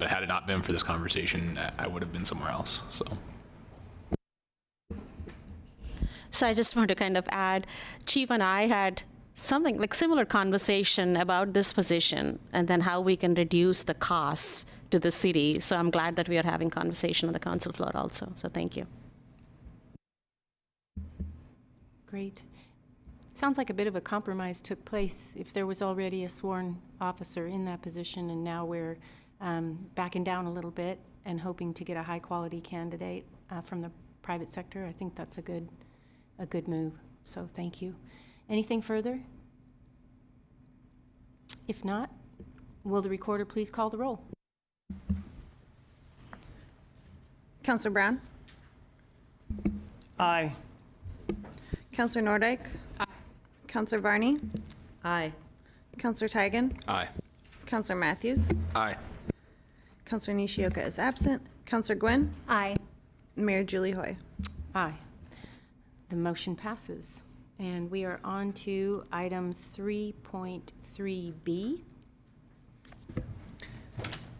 had it not been for this conversation, I would have been somewhere else. So I just want to kind of add, Chief and I had something like similar conversation about this position and then how we can reduce the costs to the city. So I'm glad that we are having conversation on the council floor also. So thank you. Great. It sounds like a bit of a compromise took place if there was already a sworn officer in that position, and now we're backing down a little bit and hoping to get a high quality candidate from the private sector. I think that's a good move. So thank you. Anything further? If not, will the recorder please call the roll? Councillor Brown? Aye. Councillor Nordyke? Aye. Councillor Varney? Aye. Councillor Tigan? Aye. Councillor Matthews? Aye. Councillor Nishioka is absent. Councillor Gwynn? Aye. Mayor Julie Hoy? Aye. The motion passes. And we are on to item 3.3B.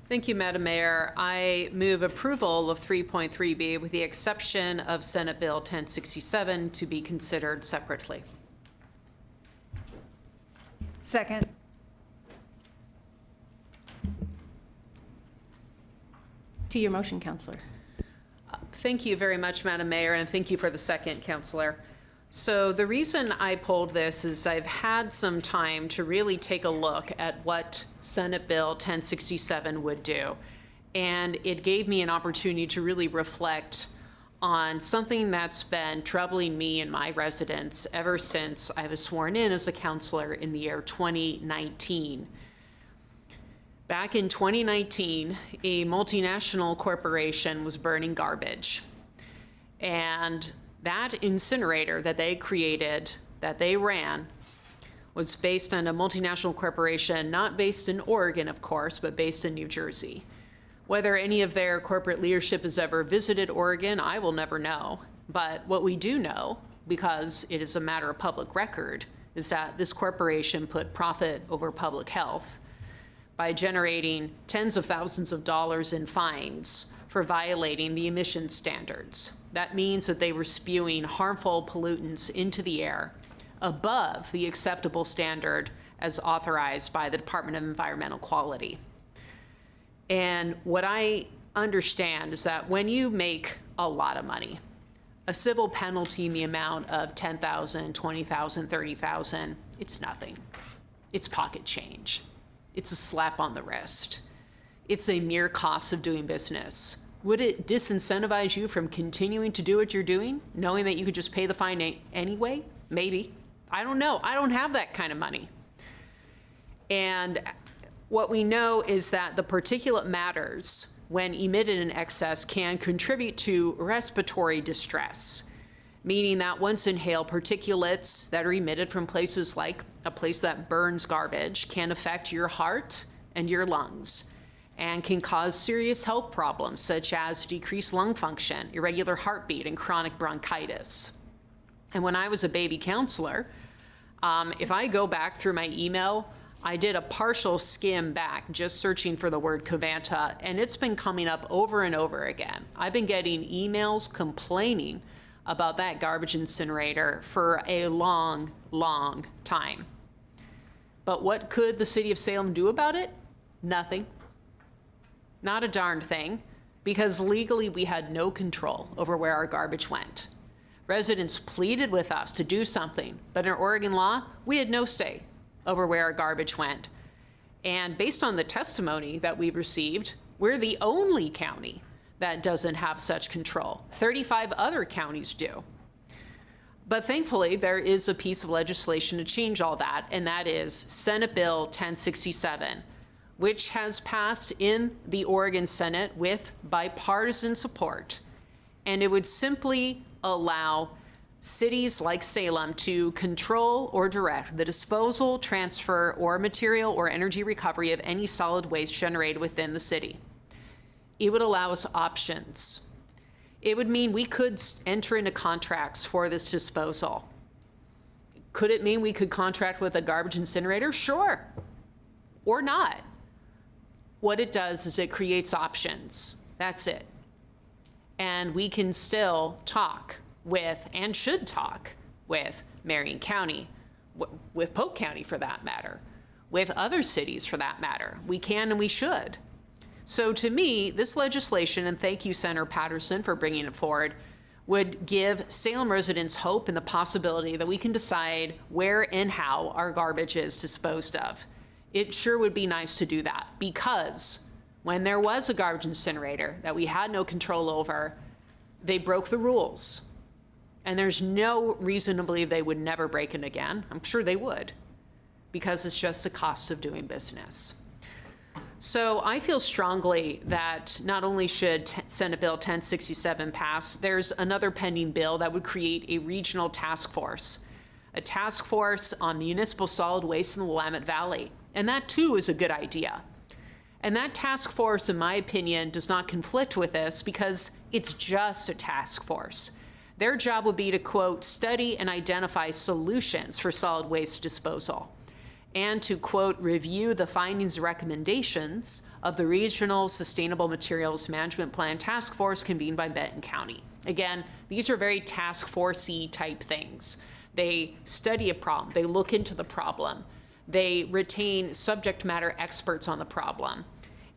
Thank you, Madam Mayor. I move approval of 3.3B with the exception of Senate Bill 1067 to be considered separately. Second. To your motion, Councillor. Thank you very much, Madam Mayor, and thank you for the second, Councillor. So the reason I pulled this is I've had some time to really take a look at what Senate Bill 1067 would do. And it gave me an opportunity to really reflect on something that's been troubling me and my residents ever since I was sworn in as a councillor in the year 2019. Back in 2019, a multinational corporation was burning garbage. And that incinerator that they created, that they ran, was based on a multinational corporation, not based in Oregon, of course, but based in New Jersey. Whether any of their corporate leadership has ever visited Oregon, I will never know. But what we do know, because it is a matter of public record, is that this corporation put profit over public health by generating tens of thousands of dollars in fines for violating the emission standards. That means that they were spewing harmful pollutants into the air above the acceptable standard as authorized by the Department of Environmental Quality. And what I understand is that when you make a lot of money, a civil penalty in the amount of $10,000, $20,000, $30,000, it's nothing. It's pocket change. It's a slap on the wrist. It's a mere cost of doing business. Would it disincentivize you from continuing to do what you're doing, knowing that you could just pay the fine anyway? Maybe. I don't know. I don't have that kind of money. And what we know is that the particulate matters, when emitted in excess, can contribute to respiratory distress, meaning that once inhaled, particulates that are emitted from places like a place that burns garbage can affect your heart and your lungs and can cause serious health problems such as decreased lung function, irregular heartbeat, and chronic bronchitis. And when I was a baby counselor, if I go back through my email, I did a partial skim back just searching for the word Covanta, and it's been coming up over and over again. I've been getting emails complaining about that garbage incinerator for a long, long time. But what could the city of Salem do about it? Nothing. Not a darn thing, because legally we had no control over where our garbage went. Residents pleaded with us to do something, but in Oregon law, we had no say over where our garbage went. And based on the testimony that we've received, we're the only county that doesn't have such control. 35 other counties do. But thankfully, there is a piece of legislation to change all that, and that is Senate Bill 1067, which has passed in the Oregon Senate with bipartisan support. And it would simply allow cities like Salem to control or direct the disposal, transfer, or material or energy recovery of any solid waste generated within the city. It would allow us options. It would mean we could enter into contracts for this disposal. Could it mean we could contract with a garbage incinerator? Sure, or not. What it does is it creates options. That's it. And we can still talk with, and should talk with, Marion County, with Polk County for that matter, with other cities for that matter. We can and we should. So to me, this legislation, and thank you, Senator Patterson, for bringing it forward, would give Salem residents hope in the possibility that we can decide where and how our garbage is disposed of. It sure would be nice to do that, because when there was a garbage incinerator that we had no control over, they broke the rules. And there's no reason to believe they would never break it again. I'm sure they would, because it's just the cost of doing business. So I feel strongly that not only should Senate Bill 1067 pass, there's another pending bill that would create a regional task force, a task force on municipal solid waste in the Willamette Valley. And that too is a good idea. And that task force, in my opinion, does not conflict with this because it's just a task force. Their job would be to, quote, study and identify solutions for solid waste disposal, and to, quote, review the findings and recommendations of the Regional Sustainable Materials Management Plan Task Force convened by Benton County. Again, these are very task force-y type things. They study a problem, they look into the problem, they retain subject matter experts on the problem.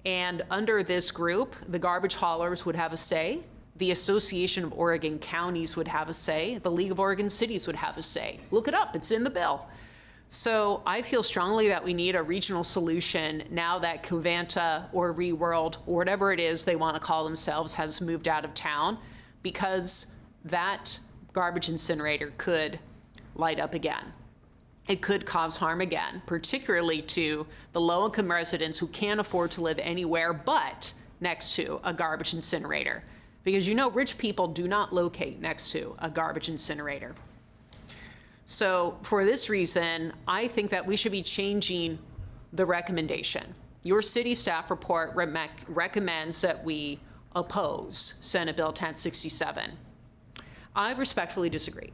And under this group, the garbage haulers would have a say, the Association of Oregon Counties would have a say, the League of Oregon Cities would have a say. Look it up, it's in the bill. So I feel strongly that we need a regional solution now that Covanta or ReWorld or whatever it is they want to call themselves has moved out of town, because that garbage incinerator could light up again. it could cause harm again, particularly to the low-income residents who can't afford to live anywhere but next to a garbage incinerator. Because rich people do not locate next to a garbage incinerator. So for this reason, I think that we should be changing the recommendation. Your city staff report recommends that we oppose Senate Bill 1067. I respectfully disagree.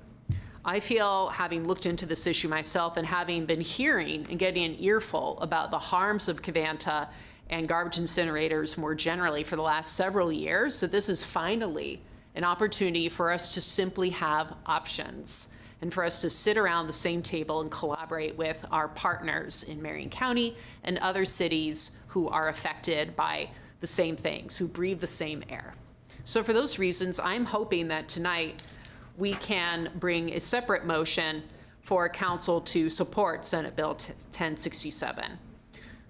I feel, having looked into this issue myself and having been hearing and getting an earful about the harms of Covanta and garbage incinerators more generally for the last several years, that this is finally an opportunity for us to simply have options and for us to sit around the same table and collaborate with our partners in Marion County and other cities who are affected by the same things, who breathe the same air. So for those reasons, I'm hoping that tonight we can bring a separate motion for council to support Senate Bill 1067.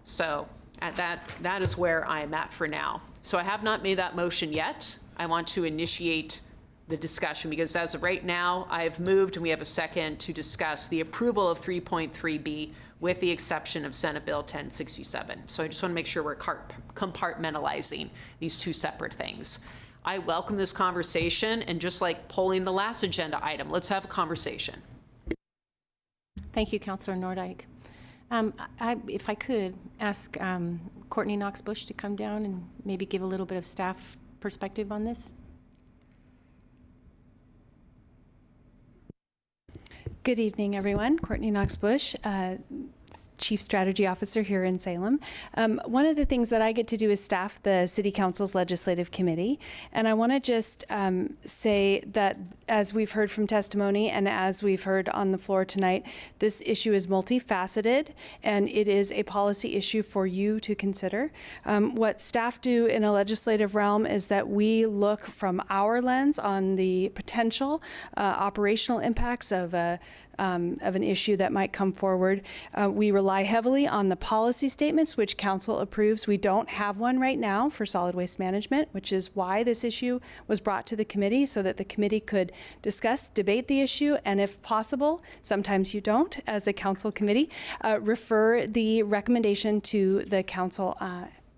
So that is where I'm at for now. So I have not made that motion yet. I want to initiate the discussion because as of right now, I've moved and we have a second to discuss the approval of 3.3B with the exception of Senate Bill 1067. So I just want to make sure we're compartmentalizing these two separate things. I welcome this conversation, and just like polling the last agenda item, let's have a conversation. Thank you, Councilor Nordyke. If I could ask Courtney Knox Bush to come down and maybe give a little bit of staff perspective on this. Good evening, everyone. Courtney Knox Bush, Chief Strategy Officer here in Salem. One of the things that I get to do is staff the City Council's Legislative Committee. And I want to just say that as we've heard from testimony and as we've heard on the floor tonight, this issue is multifaceted and it is a policy issue for you to consider. What staff do in a legislative realm is that we look from our lens on the potential operational impacts of an issue that might come forward. We rely heavily on the policy statements, which council approves. We don't have one right now for solid waste management, which is why this issue was brought to the committee, so that the committee could discuss, debate the issue, and if possible, sometimes you don't, as a council committee, refer the recommendation to the council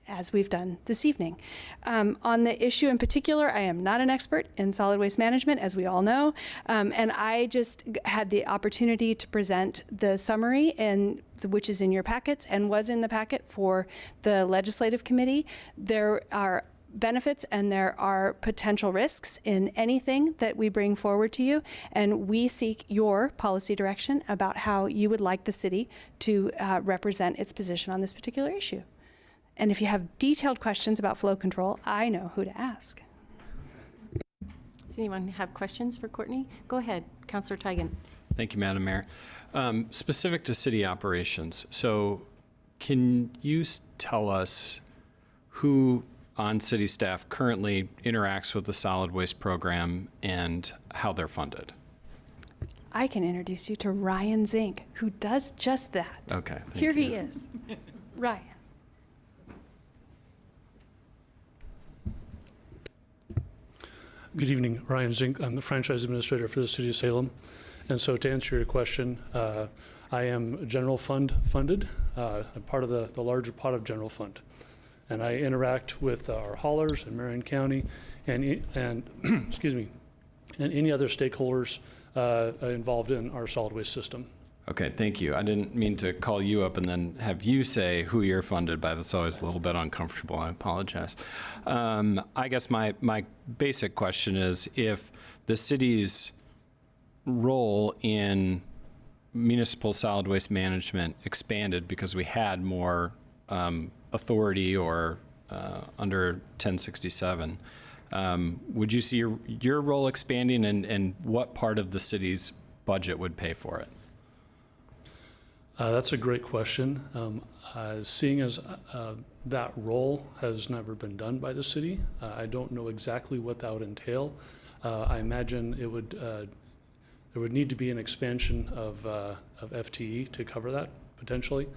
as we've done this evening. On the issue in particular, I am not an expert in solid waste management, as we all know, and I just had the opportunity to present the summary, which is in your packets and was in the packet for the legislative committee. There are benefits and there are potential risks in anything that we bring forward to you, and we seek your policy direction about how you would like the city to represent its position on this particular issue. And if you have detailed questions about flow control, I know who to ask. Does anyone have questions for Courtney? Go ahead, Councilor Teigen. Thank you, Madam Mayor. Specific to city operations, so can you tell us who on city staff currently interacts with the solid waste program and how they're funded? I can introduce you to Ryan Zink, who does just that. Okay. Here he is. Ryan. Good evening, Ryan Zink. I'm the franchise administrator for the City of Salem. And so to answer your question, I am general fund funded, I'm part of the larger pot of general fund. And I interact with our haulers in Marion County and excuse me, and any other stakeholders involved in our solid waste system. Okay, thank you. I didn't mean to call you up and then have you say who you're funded by. That's always a little bit uncomfortable. I apologize. I guess my basic question is, if the city's role in municipal solid waste management expanded because we had more authority or under 1067, would you see your role expanding, and what part of the city's budget would pay for it? That's a great question. Seeing as that role has never been done by the city, I don't know exactly what that would entail. I imagine it would there would need to be an expansion of FTE to cover that potentially,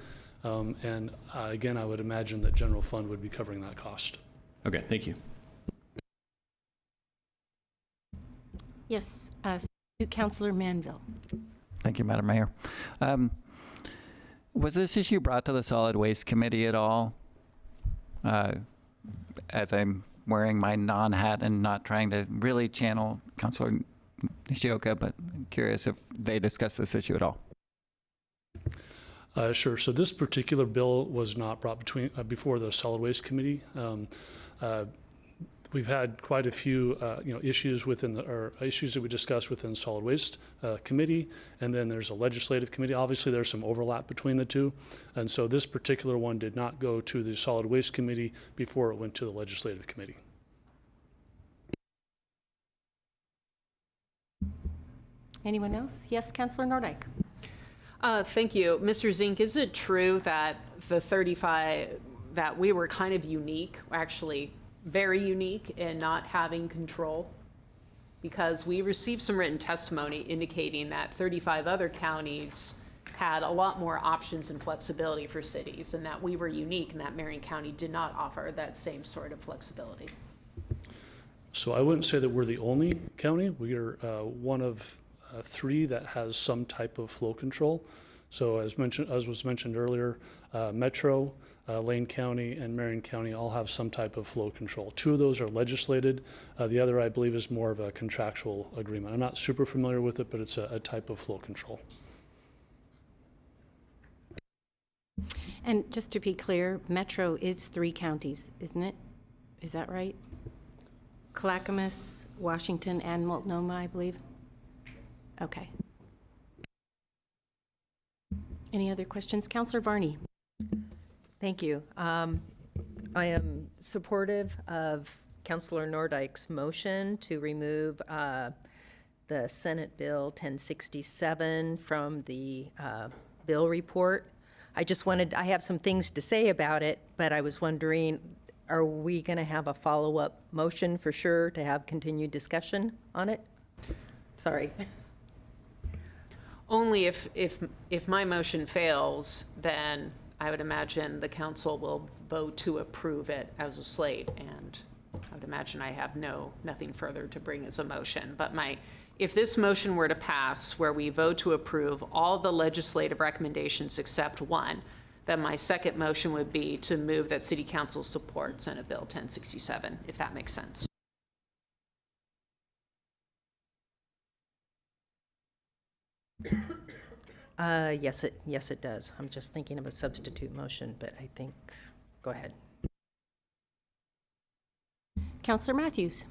and again, I would imagine that general fund would be covering that cost. Okay, thank you. Yes, Councilor Manville. Thank you, Madam Mayor. Was this issue brought to the Solid Waste Committee at all? As I'm wearing my non-hat and not trying to really channel Councilor Nishioka, but I'm curious if they discussed this issue at all. Sure. So this particular bill was not brought before the Solid Waste Committee. We've had quite a few, issues issues that we discussed within the Solid Waste Committee, and then there's a legislative committee. Obviously, there's some overlap between the two, and so this particular one did not go to the Solid Waste Committee before it went to the legislative committee. Anyone else? Yes, Councilor Nordyke. Thank you. Mr. Zink, is it true that the 35, that we were kind of unique, actually very unique in not having control? Because we received some written testimony indicating that 35 other counties had a lot more options and flexibility for cities, and that we were unique and that Marion County did not offer that same sort of flexibility. So I wouldn't say that we're the only county. We are one of 3 that has some type of flow control. So as was mentioned earlier, Metro, Lane County, and Marion County all have some type of flow control. 2 of those are legislated. The other, I believe, is more of a contractual agreement. I'm not super familiar with it, but it's a type of flow control. And just to be clear, Metro is 3 counties, isn't it? Is that right? Clackamas, Washington, and Multnomah, I believe. Okay. Any other questions? Councilor Barney. Thank you. I am supportive of Councilor Nordyke's motion to remove the Senate Bill 1067 from the bill report. I have some things to say about it, but I was wondering, are we going to have a follow-up motion for sure to have continued discussion on it? Sorry. Only if my motion fails, then I would imagine the council will vote to approve it as a slate, and I would imagine I have nothing further to bring as a motion. But if this motion were to pass, where we vote to approve all the legislative recommendations except one, then my second motion would be to move that City Council support Senate Bill 1067, if that makes sense. Yes, it does. I'm just thinking of a substitute motion, but I think, go ahead. Councilor Matthews.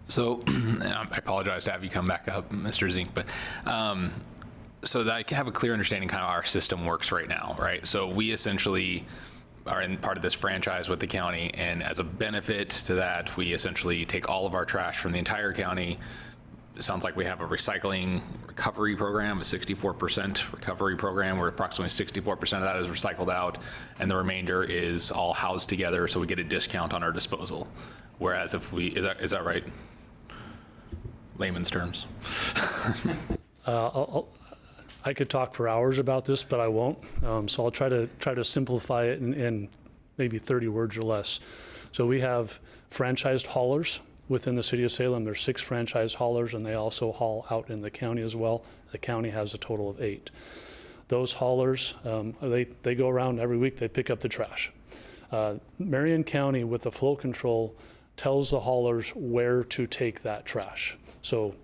So I apologize to have you come back up, Mr. Zink, but so that I can have a clear understanding kind of how our system works right now, right? So we essentially are in part of this franchise with the county, and as a benefit to that, we essentially take all of our trash from the entire county. It sounds like we have a recycling recovery program, a 64% recovery program, where approximately 64% of that is recycled out, and the remainder is all housed together, so we get a discount on our disposal. Whereas if we, is that right? Layman's terms. I could talk for hours about this, but I won't. So I'll try to simplify it in maybe 30 words or less. So we have franchised haulers within the city of Salem. There's 6 franchise haulers, and they also haul out in the county as well. The county has a total of 8. Those haulers, they go around every week, they pick up the trash. Marion County, with the flow control, tells the haulers where to take that trash. So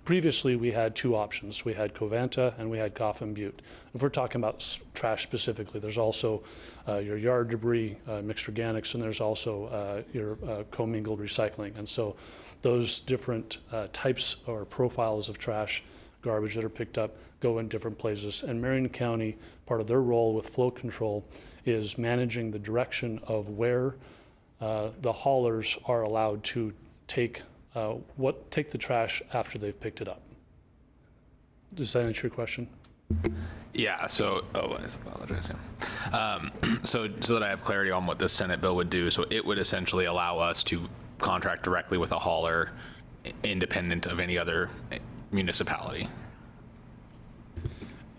previously we had 2 options. We had Covanta and we had Coffin Butte. If we're talking about trash specifically, there's also your yard debris, mixed organics, and there's also your commingled recycling. And so those different types or profiles of trash, garbage that are picked up, go in different places. And Marion County, part of their role with flow control is managing the direction of where the haulers are allowed to take the trash after they've picked it up. Does that answer your question? Yeah, so, I apologize. So that I have clarity on what this Senate bill would do, so it would essentially allow us to contract directly with a hauler independent of any other municipality.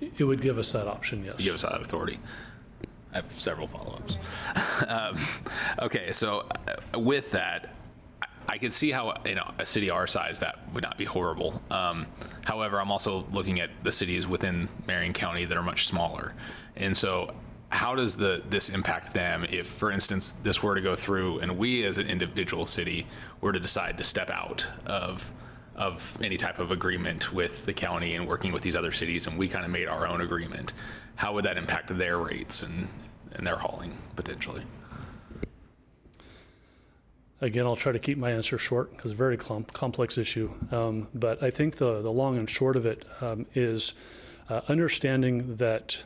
It would give us that option, yes. Give us that authority. I have several follow-ups. Okay, so with that, I can see how, a city our size, that would not be horrible. However, I'm also looking at the cities within Marion County that are much smaller. And so how does this impact them if, for instance, this were to go through and we as an individual city were to decide to step out of any type of agreement with the county and working with these other cities, and we kind of made our own agreement? How would that impact their rates and their hauling potentially? Again, I'll try to keep my answer short because it's a very complex issue. But I think the long and short of it is understanding that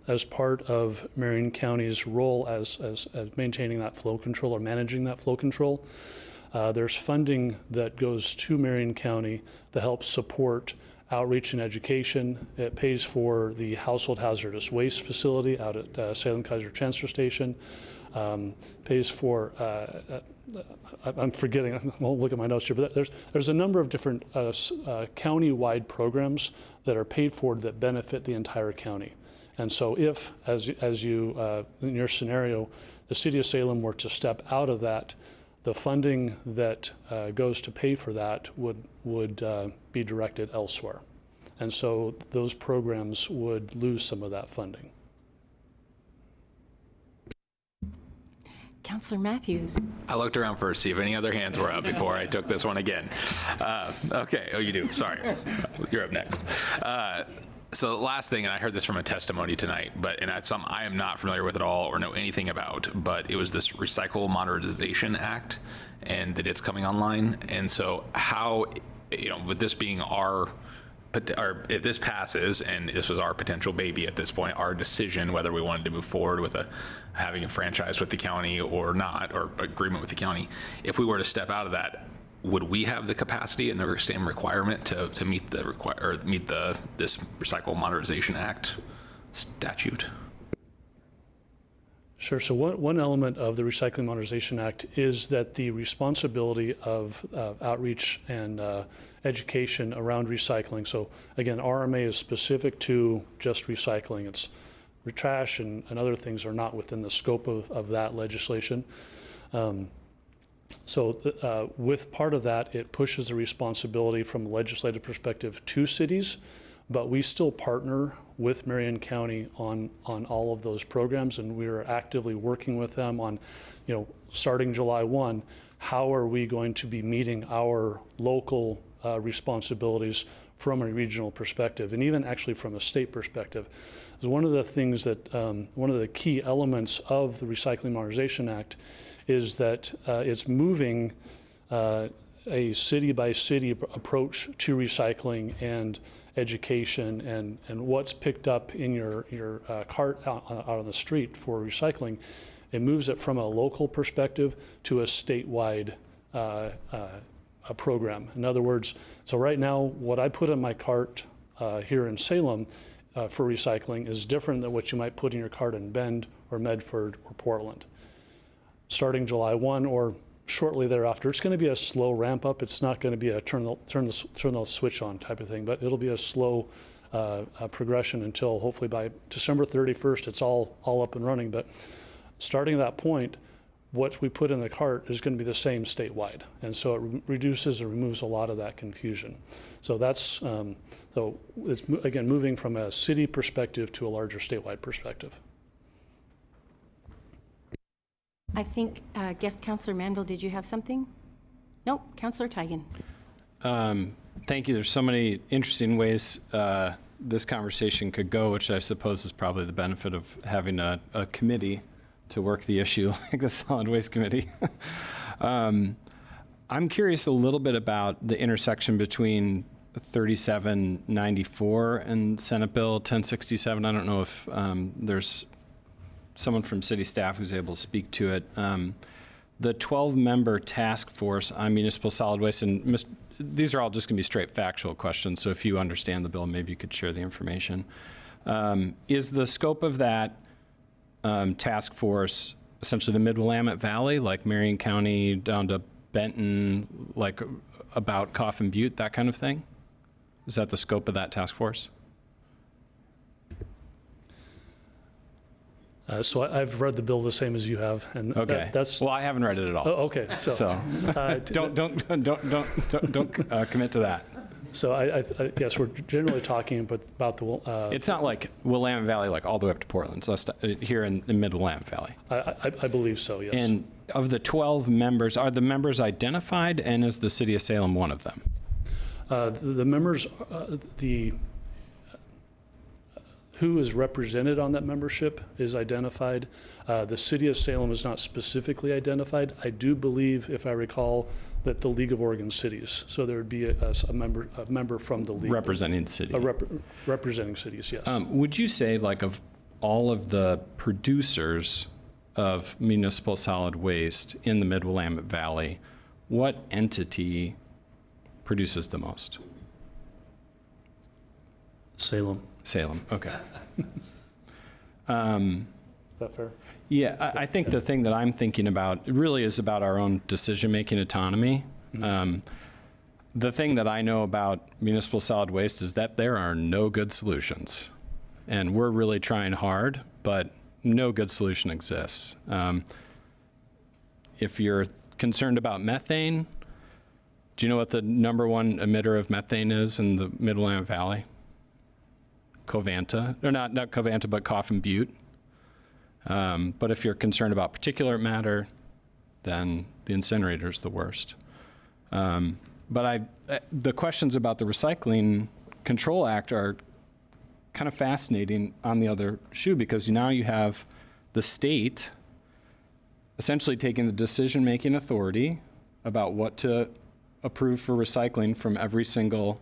as part of Marion County's role as maintaining that flow control or managing that flow control, there's funding that goes to Marion County to help support outreach and education. It pays for the household hazardous waste facility out at Salem Kaiser Transfer Station. Pays for, I'm forgetting, I won't look at my notes here, but there's a number of different county-wide programs that are paid for that benefit the entire county. And so if, as you, in your scenario, the city of Salem were to step out of that, the funding that goes to pay for that would be directed elsewhere. And so those programs would lose some of that funding. Councillor Matthews. I looked around first, see if any other hands were up before I took this one again. Okay, oh, you do, sorry. You're up next. So the last thing, and I heard this from a testimony tonight, and it's something I am not familiar with at all or know anything about, but it was this Recycle Modernization Act, and that it's coming online. And so how, with this being if this passes, and this was our potential baby at this point, our decision whether we wanted to move forward with having a franchise with the county or not, or agreement with the county, if we were to step out of that, would we have the capacity and the same requirement to meet this Recycle Modernization Act statute? Sure. So one element of the Recycling Modernization Act is that the responsibility of outreach and education around recycling. So again, RMA is specific to just recycling. It's trash and other things are not within the scope of that legislation. So with part of that, it pushes the responsibility from a legislative perspective to cities, but we still partner with Marion County on all of those programs, and we are actively working with them on, starting July 1, how are we going to be meeting our local responsibilities from a regional perspective, and even actually from a state perspective. Is one of the things that, one of the key elements of the Recycling Modernization Act is that it's moving a city-by-city approach to recycling and education and what's picked up in your cart out on the street for recycling. It moves it from a local perspective to a statewide a program. In other words, so right now, what I put in my cart here in Salem for recycling is different than what you might put in your cart in Bend or Medford or Portland. Starting July 1 or shortly thereafter, it's going to be a slow ramp up. It's not going to be a turn the switch on type of thing, but it'll be a slow progression until hopefully by December 31st, it's all up and running. But starting at that point, what we put in the cart is going to be the same statewide. And so it reduces or removes a lot of that confusion. So that's, so it's, again, moving from a city perspective to a larger statewide perspective. I think guest Councillor Manville, did you have something? Nope, Councillor Teigen. Thank you. There's so many interesting ways this conversation could go, which I suppose is probably the benefit of having a committee to work the issue like the Solid Waste Committee. I'm curious a little bit about the intersection between 3794 and Senate Bill 1067. I don't know if there's someone from city staff who's able to speak to it. The 12-member task force on municipal solid waste, and these are all just going to be straight factual questions, so if you understand the bill, maybe you could share the information. Is the scope of that task force essentially the Mid-Willamette Valley, like Marion County down to Benton, like about Coffin Butte, that kind of thing? Is that the scope of that task force? So I've read the bill the same as you have, and Okay. that's. Well, I haven't read it at all. Oh, okay. So, don't commit to that. So I yes, we're generally talking about the. It's not like Willamette Valley, like all the way up to Portland. So that's here in the mid Willamette Valley. I believe so. Yes. And of the 12 members, are the members identified, and is the city of Salem one of them? The members, who is represented on that membership is identified. The city of Salem is not specifically identified. I do believe, if I recall, that the League of Oregon Cities. So there would be a member from the league Representing city. Representing cities. Yes. Would you say, like, of all of the producers of municipal solid waste in the mid Willamette Valley, what entity produces the most? Salem. Salem, okay. Is that fair? Yeah, I think the thing that I'm thinking about really is about our own decision-making autonomy. The thing that I know about municipal solid waste is that there are no good solutions. And we're really trying hard, but no good solution exists. If you're concerned about methane, do you know what the #1 emitter of methane is in the Mid-Willamette Valley? Covanta, or not Covanta, but Coffin Butte. But if you're concerned about particulate matter, then the incinerator is the worst. But the questions about the Recycling Control Act are kind of fascinating on the other shoe, because now you have the state essentially taking the decision-making authority about what to approve for recycling from every single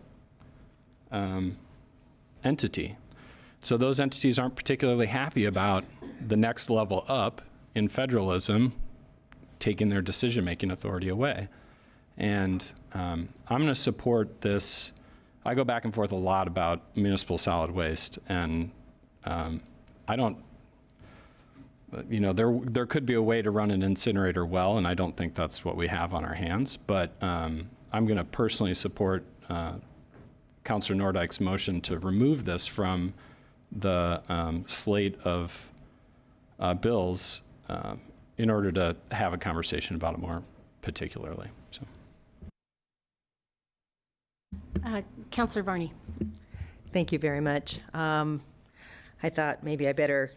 entity. So those entities aren't particularly happy about the next level up in federalism taking their decision-making authority away. And I'm going to support this. I go back and forth a lot about municipal solid waste, and I don't, there could be a way to run an incinerator well, and I don't think that's what we have on our hands. But I'm going to personally support Councilor Nordike's motion to remove this from the slate of bills in order to have a conversation about it more particularly. So. Councilor Varney. Thank you very much. I thought maybe I better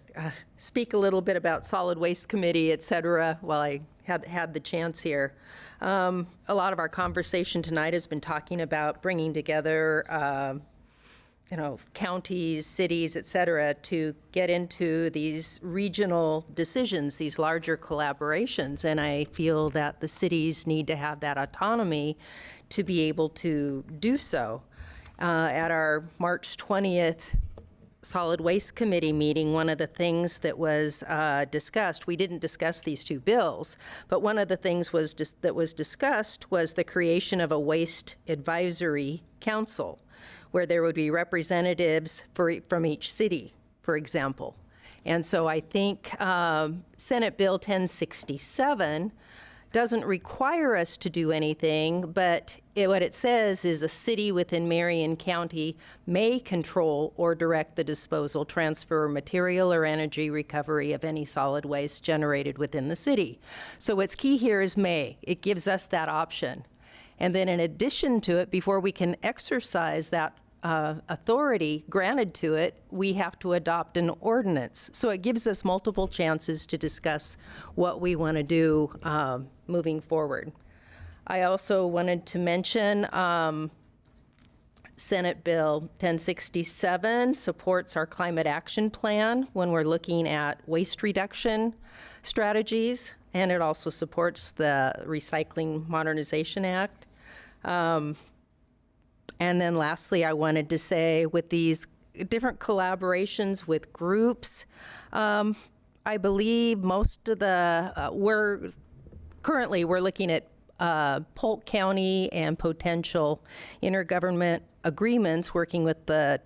speak a little bit about solid waste committee, et cetera, while I had the chance here. A lot of our conversation tonight has been talking about bringing together counties, cities, et cetera, to get into these regional decisions, these larger collaborations. And I feel that the cities need to have that autonomy to be able to do so. At our March 20th Solid Waste Committee meeting, one of the things that was discussed, we didn't discuss these two bills, but one of the things that was discussed was the creation of a waste advisory council, where there would be representatives from each city, for example. And so I think Senate Bill 1067 doesn't require us to do anything, but what it says is a city within Marion County may control or direct the disposal, transfer, material, or energy recovery of any solid waste generated within the city. So what's key here is may. It gives us that option. And then in addition to it, before we can exercise that authority granted to it, we have to adopt an ordinance. So it gives us multiple chances to discuss what we want to do moving forward. I also wanted to mention Senate Bill 1067 supports our climate action plan when we're looking at waste reduction strategies, and it also supports the Recycling Modernization Act. And then lastly, I wanted to say with these different collaborations with groups, I believe most of the, we're looking at Polk County and potential intergovernment agreements, working with the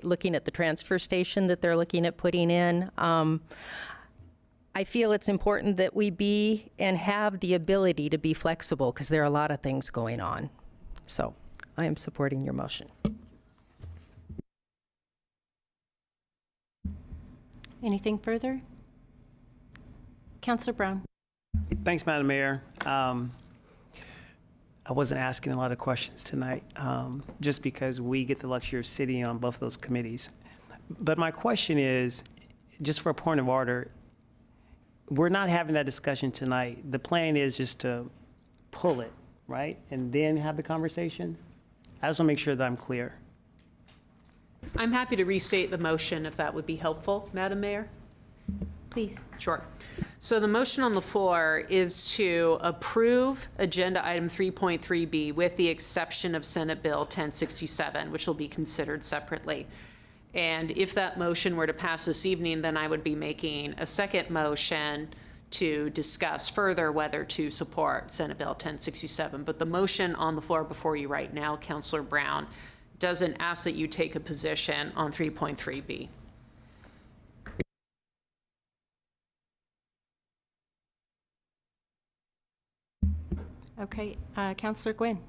looking at the transfer station that they're looking at putting in. I feel it's important that we be and have the ability to be flexible, because there are a lot of things going on. So I am supporting your motion. Anything further? Councillor Brown. Thanks, Madam Mayor. I wasn't asking a lot of questions tonight, just because we get the luxury of sitting on both of those committees. But my question is, just for a point of order, we're not having that discussion tonight. The plan is just to pull it, right? And then have the conversation? I just want to make sure that I'm clear. I'm happy to restate the motion if that would be helpful, Madam Mayor. Please. Sure. So the motion on the floor is to approve Agenda Item 3.3B with the exception of Senate Bill 1067, which will be considered separately. And if that motion were to pass this evening, then I would be making a second motion to discuss further whether to support Senate Bill 1067. But the motion on the floor before you right now, Councillor Brown, doesn't ask that you take a position on 3.3B. Okay, Councillor Gwynn.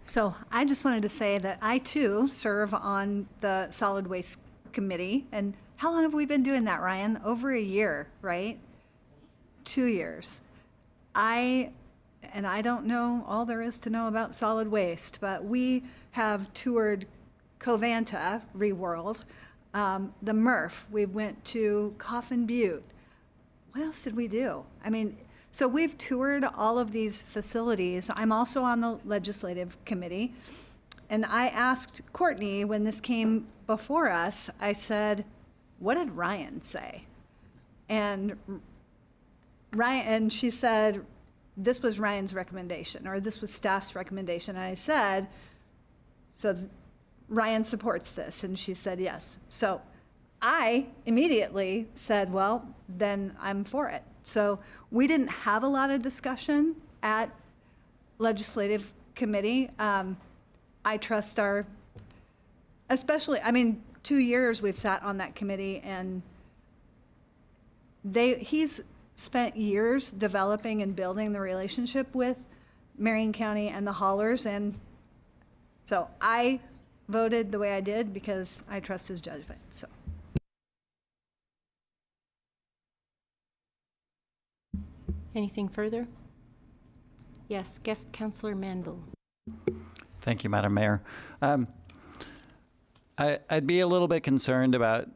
So I just wanted to say that I too serve on the Solid Waste Committee. And how long have we been doing that, Ryan? Over a year, right? 2 years. I don't know all there is to know about solid waste, but we have toured Covanta, Reworld, the MRF. We went to Coffin Butte. What else did we do? I mean, so we've toured all of these facilities. I'm also on the legislative committee. And I asked Courtney when this came before us, I said, what did Ryan say? And she said, this was Ryan's recommendation, or this was staff's recommendation. And I said, so Ryan supports this. And she said, yes. So I immediately said, well, then I'm for it. So we didn't have a lot of discussion at legislative committee. I trust especially, 2 years we've sat on that committee, and he's spent years developing and building the relationship with Marion County and the haulers. And so I voted the way I did because I trust his judgment, so. Anything further? Yes, guest Councillor Manville. Thank you, Madam Mayor. I'd be a little bit concerned about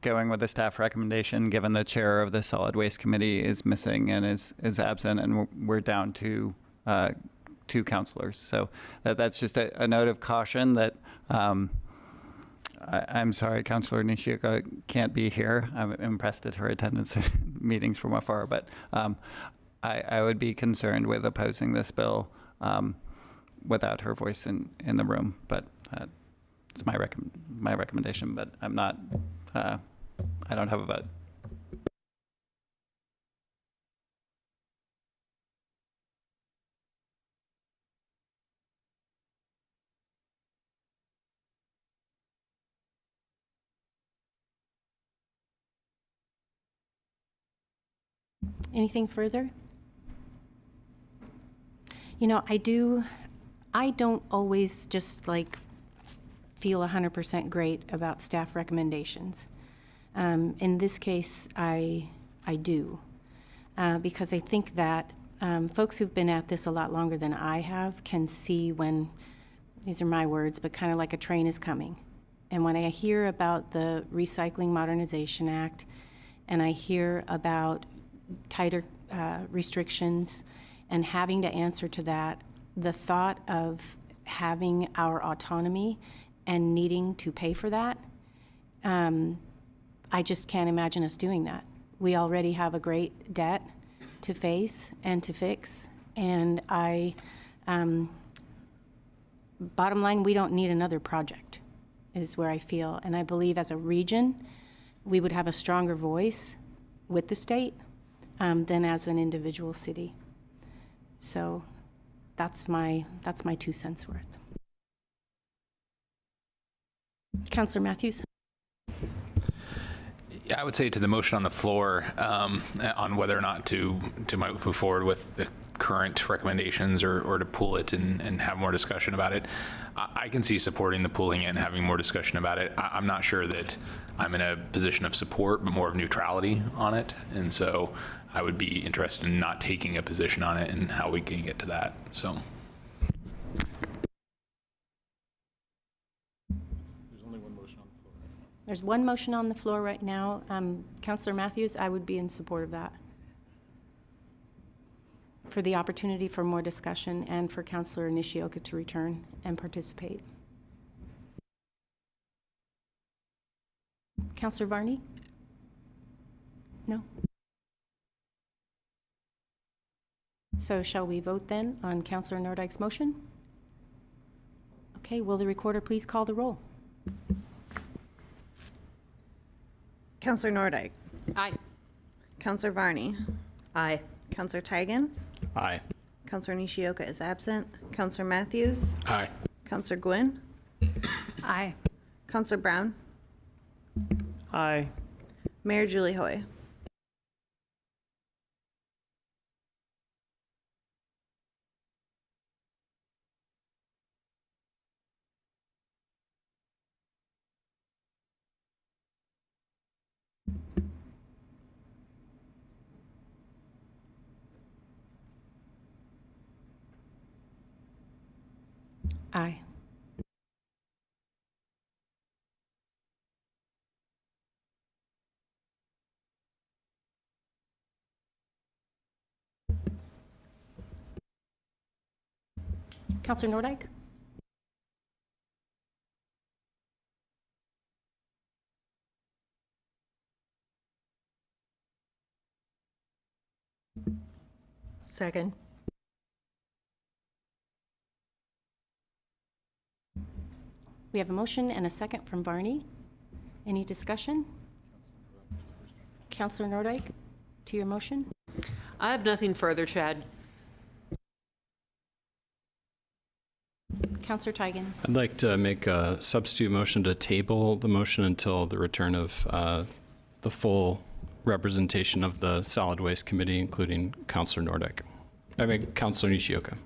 going with the staff recommendation, given the chair of the Solid Waste Committee is missing and is absent, and we're down to 2 councilors. So that's just a note of caution that I'm sorry, Councilor Nishioka can't be here. I'm impressed at her attendance at meetings from afar, but I would be concerned with opposing this bill without her voice in the room. But it's my recommendation, but I'm not, I don't have a vote. Anything further? You know, I don't always just feel 100% great about staff recommendations. In this case, I do, because I think that folks who've been at this a lot longer than I have can see when, these are my words, but kind of like a train is coming. And when I hear about the Recycling Modernization Act, and I hear about tighter restrictions and having to answer to that, the thought of having our autonomy and needing to pay for that, I just can't imagine us doing that. We already have a great debt to face and to fix, and bottom line, we don't need another project, is where I feel. And I believe as a region, we would have a stronger voice with the state than as an individual city. So that's my 2 cents worth. Councillor Matthews. Yeah, I would say to the motion on the floor on whether or not to move forward with the current recommendations or to pull it and have more discussion about it. I can see supporting the pulling it and having more discussion about it. I'm not sure that I'm in a position of support, but more of neutrality on it. And so I would be interested in not taking a position on it and how we can get to that. So. There's one motion on the floor right now. Councillor Matthews, I would be in support of that. For the opportunity for more discussion and for Councillor Nishioka to return and participate. Councillor Varney? No? So shall we vote then on Councillor Nordike's motion? Okay, will the recorder please call the roll? Councillor Nordike. Aye. Councillor Varney. Aye. Councillor Tigan. Aye. Councillor Nishioka is absent. Councillor Matthews. Aye. Councillor Gwynn. Aye. Councillor Brown. Aye. Mayor Julie Hoy. Aye. Councillor Nordike? Second. We have a motion and a second from Varney. Any discussion? Councillor Nordike, to your motion? I have nothing further, Chad. Councillor Tigan? I'd like to make a substitute motion to table the motion until the return of the full representation of the Solid Waste Committee, including Councillor Nordike. Councillor Nishioka.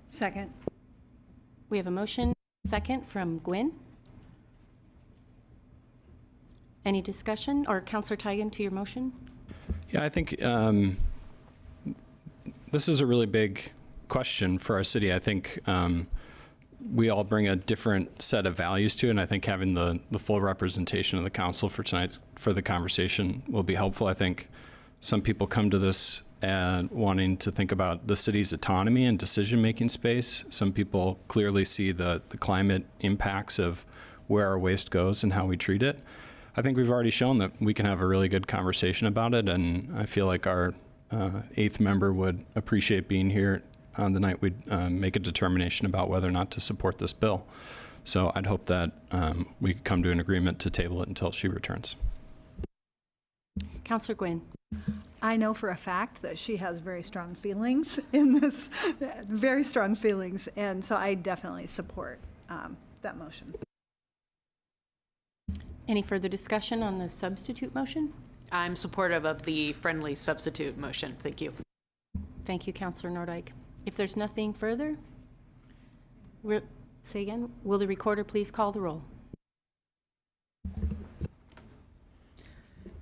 Second. We have a motion, second from Gwynn. Any discussion? Or Councillor Tigan, to your motion? Yeah, I think this is a really big question for our city. I think we all bring a different set of values to it, and I think having the full representation of the council for tonight for the conversation will be helpful. I think some people come to this and wanting to think about the city's autonomy and decision-making space. Some people clearly see the climate impacts of where our waste goes and how we treat it. I think we've already shown that we can have a really good conversation about it, and I feel like our eighth member would appreciate being here on the night we'd make a determination about whether or not to support this bill. So I'd hope that we could come to an agreement to table it until she returns. Councillor Gwynn? I know for a fact that she has very strong feelings in this, very strong feelings, and so I definitely support that motion. Any further discussion on the substitute motion? I'm supportive of the friendly substitute motion. Thank you. Thank you, Councillor Nordike. If there's nothing further, say again, will the recorder please call the roll?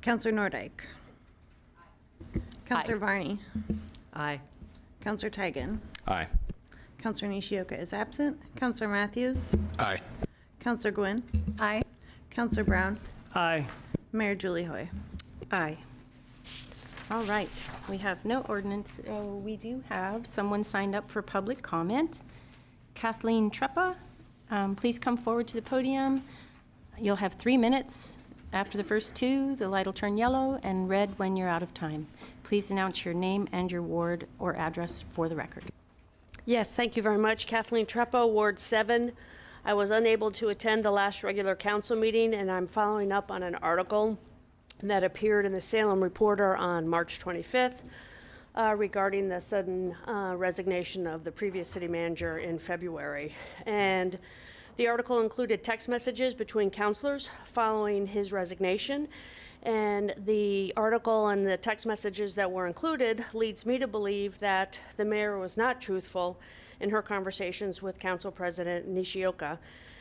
Councillor Nordike. Councillor Varney. Aye. Councillor Tigan. Aye. Councillor Nishioka is absent. Councillor Matthews. Aye. Councillor Gwynn. Aye. Councillor Brown. Aye. Mayor Julie Hoy. Aye. All right, we have no ordinance. We do have someone signed up for public comment. Kathleen Treppa, please come forward to the podium. You'll have 3 minutes. After the first 2, the light will turn yellow and red when you're out of time. Please announce your name and your ward or address for the record. Yes, thank you very much. Kathleen Treppa, Ward 7. I was unable to attend the last regular council meeting, and I'm following up on an article that appeared in the Salem Reporter on March 25th regarding the sudden resignation of the previous city manager in February. And the article included text messages between councilors following his resignation. And the article and the text messages that were included leads me to believe that the mayor was not truthful in her conversations with Council President Nishioka.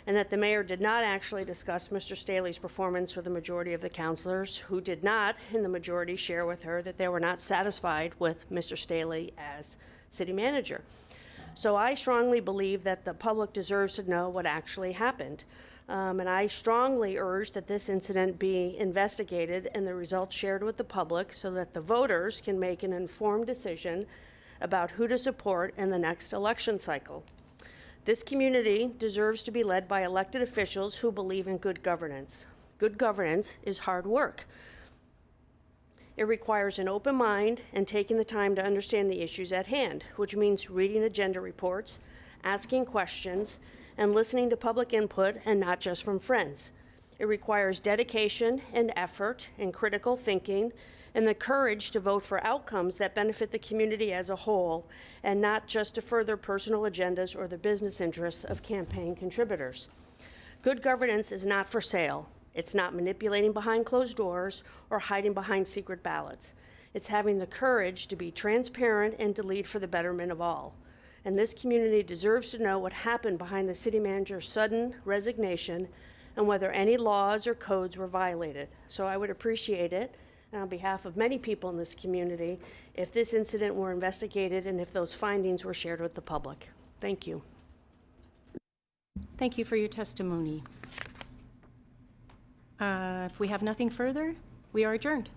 and that the mayor did not actually discuss Mr. Staley's performance with the majority of the councilors, who did not, in the majority, share with her that they were not satisfied with Mr. Staley as city manager. So I strongly believe that the public deserves to know what actually happened. And I strongly urge that this incident be investigated and the results shared with the public so that the voters can make an informed decision about who to support in the next election cycle. This community deserves to be led by elected officials who believe in good governance. Good governance is hard work. It requires an open mind and taking the time to understand the issues at hand, which means reading agenda reports, asking questions, and listening to public input and not just from friends. It requires dedication and effort and critical thinking and the courage to vote for outcomes that benefit the community as a whole and not just to further personal agendas or the business interests of campaign contributors. Good governance is not for sale. It's not manipulating behind closed doors or hiding behind secret ballots. It's having the courage to be transparent and to lead for the betterment of all. And this community deserves to know what happened behind the city manager's sudden resignation and whether any laws or codes were violated. So I would appreciate it, and on behalf of many people in this community, if this incident were investigated and if those findings were shared with the public. Thank you. Thank you for your testimony. If we have nothing further, we are adjourned.